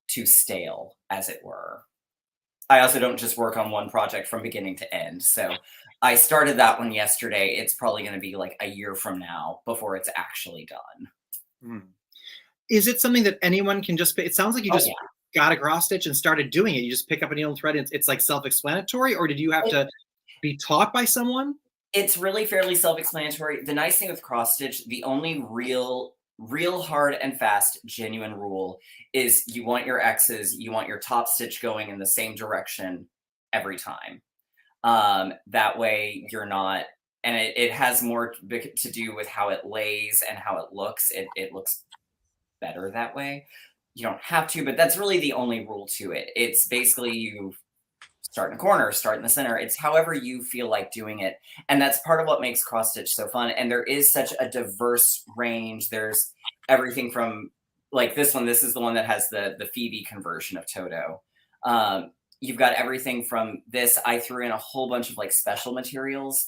stale, as it were. I also don't just work on one project from beginning to end. So I started that one yesterday. It's probably going to be like a year from now before it's actually done. Is it something that anyone can just, it sounds like you just got a cross stitch and started doing it. You just pick up a needle and thread, and it's like self-explanatory, or did you have to be taught by someone? It's really fairly self-explanatory. The nice thing with cross stitch, the only real hard and fast, genuine rule is you want your X's, you want your top stitch going in the same direction every time. That way you're not, and it has more to do with how it lays and how it looks. It looks better that way. You don't have to, but that's really the only rule to it. It's basically you start in a corner, start in the center. It's however you feel like doing it. And that's part of what makes cross stitch so fun. And there is such a diverse range. There's everything from, like this one, this is the one that has the Phoebe conversion of Toto. You've got everything from this. I threw in a whole bunch of like special materials.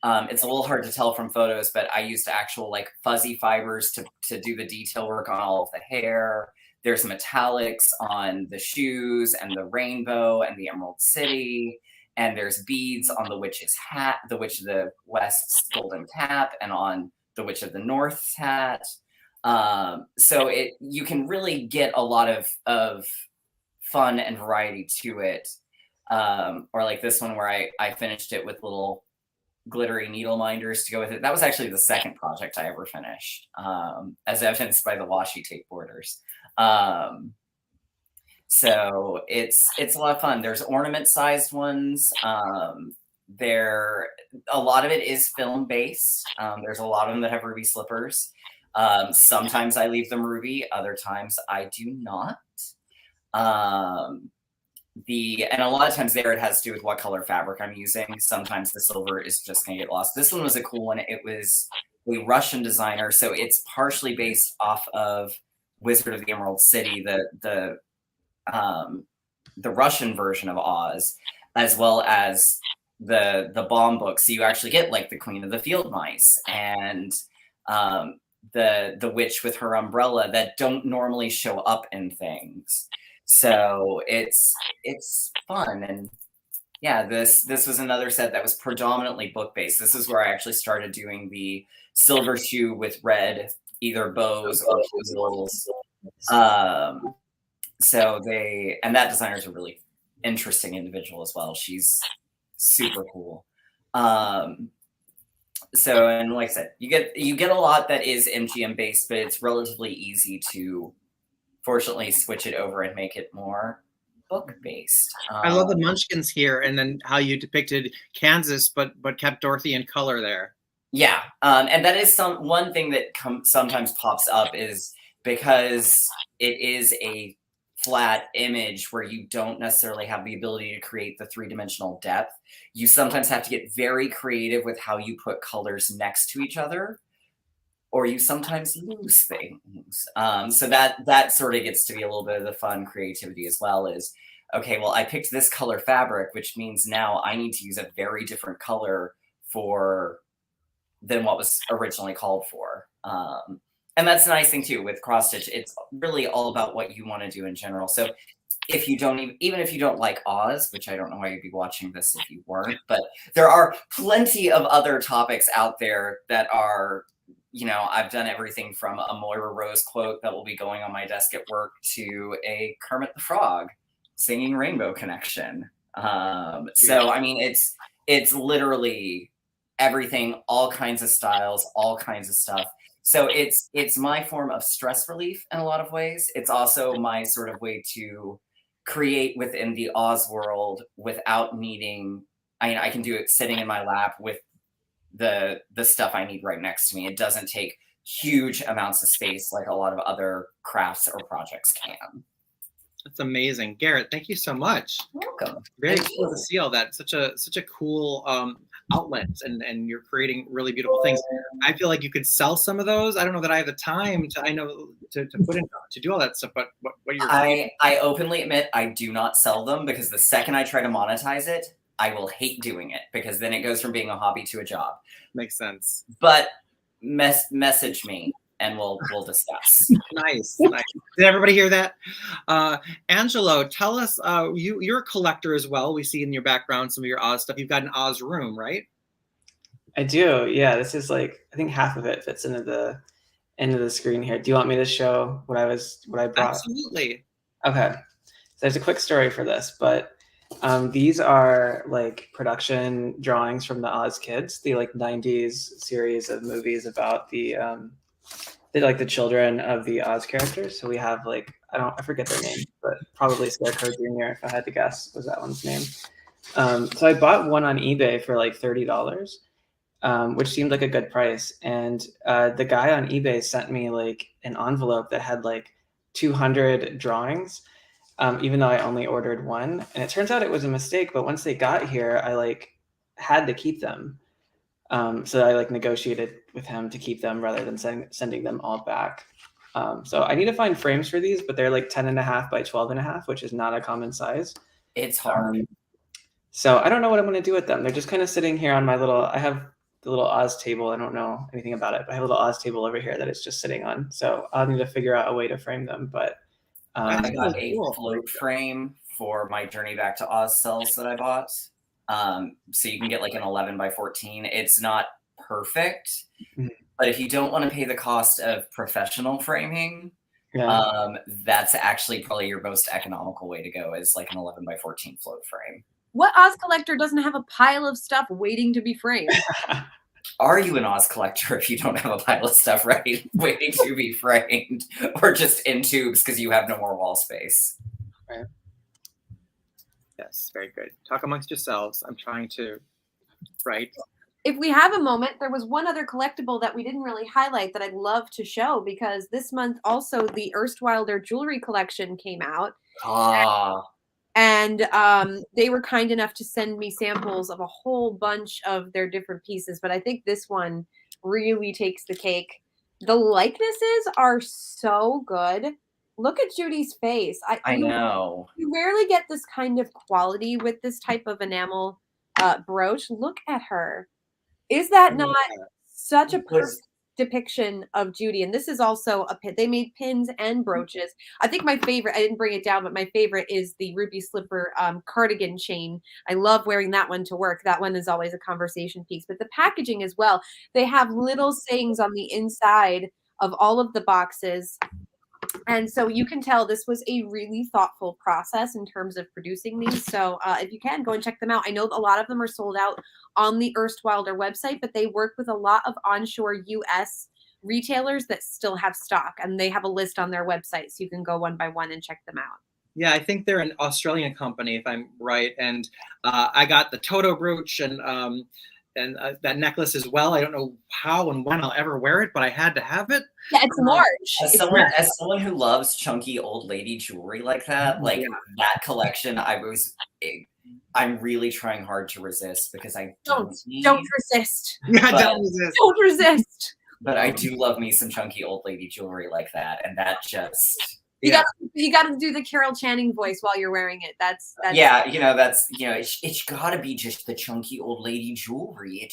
It's a little hard to tell from photos, but I used actual like fuzzy fibers to do the detail work on all of the hair. There's metallics on the shoes and the rainbow and the Emerald City. And there's beads on the witch's hat, the Witch of the West's golden cap, and on the Witch of the North's hat. So you can really get a lot of fun and variety to it. Or like this one where I finished it with little glittery needle minders to go with it. That was actually the second project I ever finished, as evidenced by the washi tape borders. So it's a lot of fun. There's ornament-sized ones. A lot of it is film-based. There's a lot of them that have ruby slippers. Sometimes I leave them ruby, other times I do not. And a lot of times there it has to do with what color fabric I'm using. Sometimes the silver is just going to get lost. This one was a cool one. It was a Russian designer, so it's partially based off of Wizard of the Emerald City, the Russian version of Oz, as well as the Baum book. So you actually get like the Queen of the Field Mice and the witch with her umbrella that don't normally show up in things. So it's fun. And yeah, this was another set that was predominantly book based. This is where I actually started doing the silver shoe with red either bows or fuzzles. So that designer is a really interesting individual as well. She's super cool. So, and like I said, you get a lot that is MGM based, but it's relatively easy to fortunately switch it over and make it more book based. I love the Munchkins here, and then how you depicted Kansas, but kept Dorothy in color there. Yeah, and that is one thing that sometimes pops up is because it is a flat image where you don't necessarily have the ability to create the three-dimensional depth. You sometimes have to get very creative with how you put colors next to each other, or you sometimes lose things. So that sort of gets to be a little bit of the fun creativity as well is, okay, well, I picked this color fabric, which means now I need to use a very different color than what was originally called for. And that's the nice thing too with cross stitch. It's really all about what you want to do in general. So if you don't even if you don't like Oz, which I don't know why you'd be watching this if you weren't, but there are plenty of other topics out there that are, I've done everything from a Moira Rose quote that will be going on my desk at work to a Kermit the Frog singing Rainbow Connection. So I mean, it's literally everything, all kinds of styles, all kinds of stuff. So it's my form of stress relief in a lot of ways. It's also my sort of way to create within the Oz world without needing, I can do it sitting in my lap with the stuff I need right next to me. It doesn't take huge amounts of space like a lot of other crafts or projects can. That's amazing. Garrett, thank you so much. You're welcome. Very cool to see all that. Such a cool outlet, and you're creating really beautiful things. I feel like you could sell some of those. I don't know that I have the time to put in to do all that stuff, but what you're I openly admit I do not sell them because the second I try to monetize it, I will hate doing it because then it goes from being a hobby to a job. Makes sense. But message me and we'll discuss. Nice. Did everybody hear that? Angelo, tell us, you're a collector as well. We see in your background some of your Oz stuff. You've got an Oz room, right? I do. Yeah, this is I think half of it fits into the end of the screen here. Do you want me to show what I brought? Absolutely. Okay. So there's a quick story for this, but these are production drawings from the Oz Kids, the 90s series of movies about the children of the Oz characters. So we have I forget their name, but probably Scarecrow Jr. if I had to guess was that one's name. So I bought one on eBay for $30, which seemed like a good price. And the guy on eBay sent me an envelope that had 200 drawings, even though I only ordered one. And it turns out it was a mistake, but once they got here, I had to keep them. So I negotiated with him to keep them rather than sending them all back. So I need to find frames for these, but they're 10.5 by 12.5, which is not a common size. It's hard. So I don't know what I'm going to do with them. They're just kind of sitting here on I have the little Oz table. I don't know anything about it, but I have a little Oz table over here that it's just sitting on. So I'll need to figure out a way to frame them. But I got a float frame for my Journey Back to Oz cells that I bought. So you can get an 11 by 14. It's not perfect, but if you don't want to pay the cost of professional framing, that's actually probably your most economical way to go is an 11 by 14 float frame. What Oz collector doesn't have a pile of stuff waiting to be framed? are you an Oz collector if you don't have a pile of stuff ready, waiting to be framed, or just in tubes because you have no more wall space? Right. Yes, very good. Talk amongst yourselves. I'm trying to, right? If we have a moment, there was one other collectible that we didn't really highlight that I'd love to show, because this month also the Erstwilder jewelry collection came out. And they were kind enough to send me samples of a whole bunch of their different pieces. But I think this one really takes the cake. The likenesses are so good. Look at Judy's face. I know. You rarely get this kind of quality with this type of enamel brooch. Look at her. Is that not such a perfect depiction of Judy? And this is also a pin. They made pins and brooches. I think my favorite, I didn't bring it down, but my favorite is the ruby slipper cardigan chain. I love wearing that one to work. That one is always a conversation piece. But the packaging as well, they have little sayings on the inside of all of the boxes. And so you can tell this was a really thoughtful process in terms of producing these. So if you can, go and check them out. I know a lot of them are sold out on the Erstwilder website, but they work with a lot of onshore U.S. retailers that still have stock, and they have a list on their website, so you can go one by one and check them out. Yeah, I think they're an Australian company, if I'm right. And I got the Toto brooch and that necklace as well. I don't know how and when I'll ever wear it, but I had to have it. Yeah, it's large. As someone who loves chunky old lady jewelry like that, that collection, I'm really trying hard to resist, because I don't resist. Yeah, don't resist. Don't resist. But I do love me some chunky old lady jewelry like that, and that just you got to do the Carol Channing voice while you're wearing it. That's yeah, it's got to be just the chunky old lady jewelry.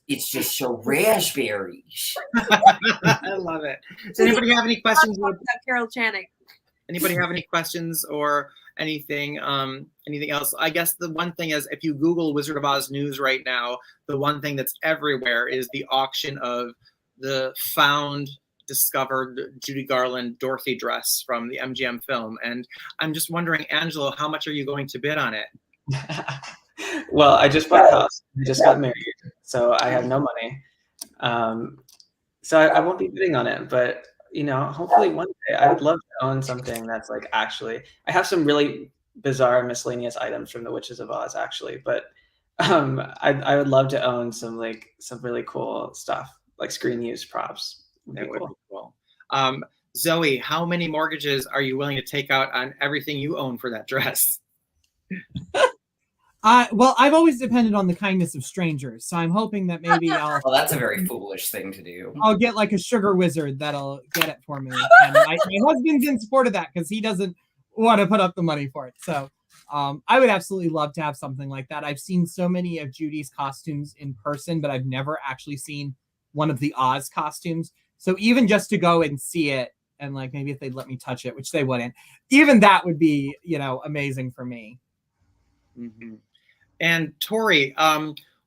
It's just so raspberry. I love it. Does anybody have any questions about Carol Channing? Anybody have any questions or anything else? I guess the one thing is, if you Google Wizard of Oz news right now, the one thing that's everywhere is the auction of the found, discovered Judy Garland Dorothy dress from the MGM film. And I'm just wondering, Angelo, how much are you going to bid on it? Well, I just bought a house. I just got married, so I have no money. So I won't be bidding on it, but hopefully one day I would love to own something that's like actually. I have some really bizarre miscellaneous items from the Witches of Oz actually, but I would love to own some really cool stuff, like screen use props. That would be cool. Zoe, how many mortgages are you willing to take out on everything you own for that dress? Well, I've always depended on the kindness of strangers, so I'm hoping that maybe I'll. Well, that's a very foolish thing to do. I'll get like a sugar wizard that'll get it for me. And my husband's in support of that because he doesn't want to put up the money for it. So I would absolutely love to have something like that. I've seen so many of Judy's costumes in person, but I've never actually seen one of the Oz costumes. So even just to go and see it, and like maybe if they'd let me touch it, which they wouldn't, even that would be, amazing for me. Mm-hmm. And Tori,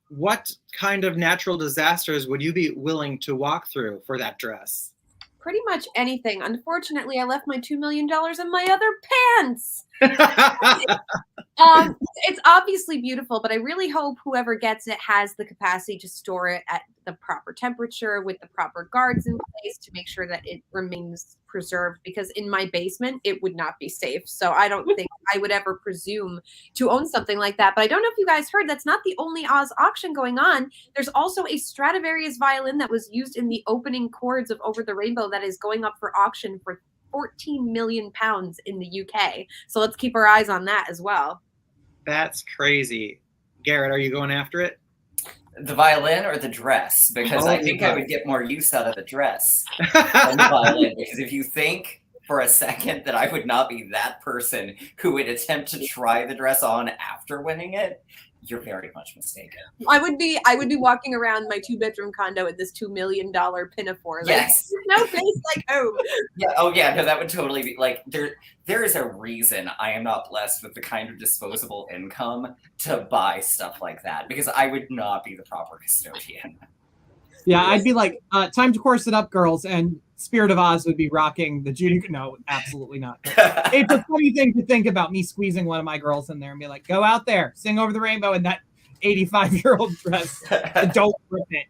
what kind of natural disasters would you be willing to walk through for that dress? Pretty much anything. Unfortunately, I left my $2 million in my other pants. It's obviously beautiful, but I really hope whoever gets it has the capacity to store it at the proper temperature with the proper guards in place to make sure that it remains preserved, because in my basement it would not be safe. So I don't think I would ever presume to own something like that. But I don't know if you guys heard, that's not the only Oz auction going on. There's also a Stradivarius violin that was used in the opening chords of Over the Rainbow that is going up for auction for 14 million pounds in the UK. So let's keep our eyes on that as well. That's crazy. Garrett, are you going after it? The violin or the dress? Because I think I would get more use out of the dress than the violin. Because if you think for a second that I would not be that person who would attempt to try the dress on after winning it, you're very much mistaken. I would be walking around my 2-bedroom condo with this $2 million pinafore. Yes. No place like home. Yeah. Oh yeah. No, that would totally be like there is a reason I am not blessed with the kind of disposable income to buy stuff like that, because I would not be the proper custodian. Yeah, I'd be like, time to course it up, girls, and Spirit of Oz would be rocking the Judy. No, absolutely not. It's a funny thing to think about me squeezing one of my girls in there and be like, go out there, sing Over the Rainbow, and that 85-year-old dress. Don't rip it.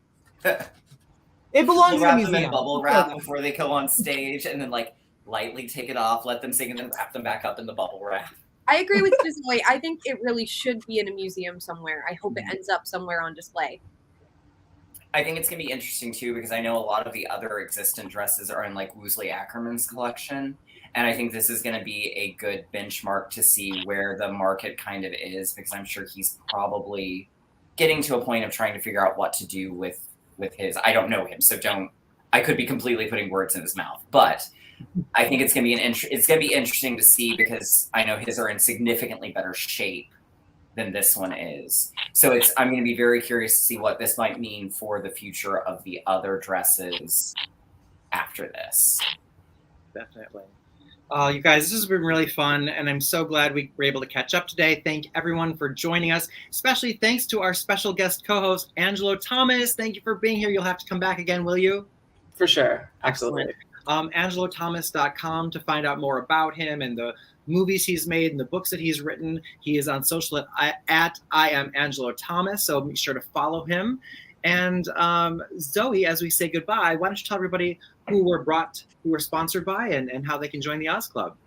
It belongs in a wrap them in museum. bubble wrap before they go on stage, and then like lightly take it off, let them sing, and then wrap them back up in the bubble wrap. I agree with Zoe. I think it really should be in a museum somewhere. I hope it ends up somewhere on display. I think it's gonna be interesting too, because I know a lot of the other existent dresses are in like Woosley Ackerman's collection. And I think this is going to be a good benchmark to see where the market kind of is, because I'm sure he's probably getting to a point of trying to figure out what to do with his. I don't know him, so I could be completely putting words in his mouth, but I think it's going to be it's going to be interesting to see, because I know his are in significantly better shape than this one is. So I'm going to be very curious to see what this might mean for the future of the other dresses after this. Definitely. You guys, this has been really fun, and I'm so glad we were able to catch up today. Thank everyone for joining us, especially thanks to our special guest co-host, Angelo Thomas. Thank you for being here. You'll have to come back again, will you? For sure. Absolutely. AngeloThomas.com to find out more about him and the movies he's made and the books that he's written. He is on social at I am Angelo Thomas, so be sure to follow him. And Zoe, as we say goodbye, why don't you tell everybody who we're sponsored by and how they can join the Oz Club?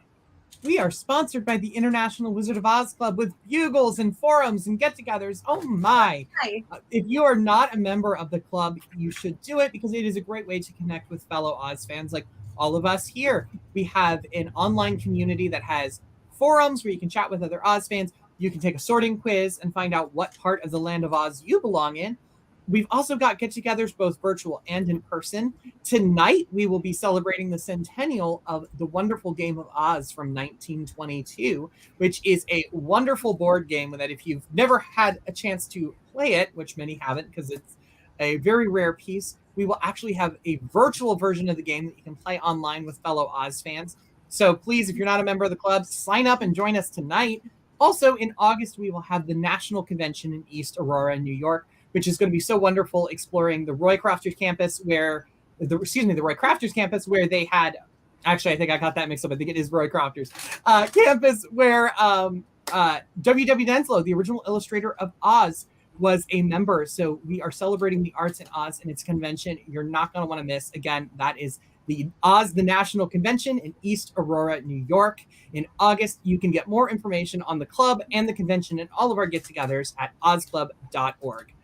We are sponsored by the International Wizard of Oz Club with bugles and forums and get-togethers. Oh my! Hi. If you are not a member of the club, you should do it, because it is a great way to connect with fellow Oz fans like all of us here. We have an online community that has forums where you can chat with other Oz fans. You can take a sorting quiz and find out what part of the Land of Oz you belong in. We've also got get-togethers, both virtual and in person. Tonight, we will be celebrating the centennial of the wonderful game of Oz from 1922, which is a wonderful board game that if you've never had a chance to play it, which many haven't because it's a very rare piece, we will actually have a virtual version of the game that you can play online with fellow Oz fans. So please, if you're not a member of the club, sign up and join us tonight. Also, in August, we will have the National Convention in East Aurora, New York, which is going to be so wonderful, exploring the Roy Crofters campus where they had, actually, I think I got that mixed up. I think it is Roy Crofters campus where W.W. Denslow, the original illustrator of Oz, was a member. So we are celebrating the arts in Oz and its convention. You're not going to want to miss. Again, that is the National Convention in East Aurora, New York. In August, you can get more information on the club and the convention and all of our get-togethers at ozclub.org.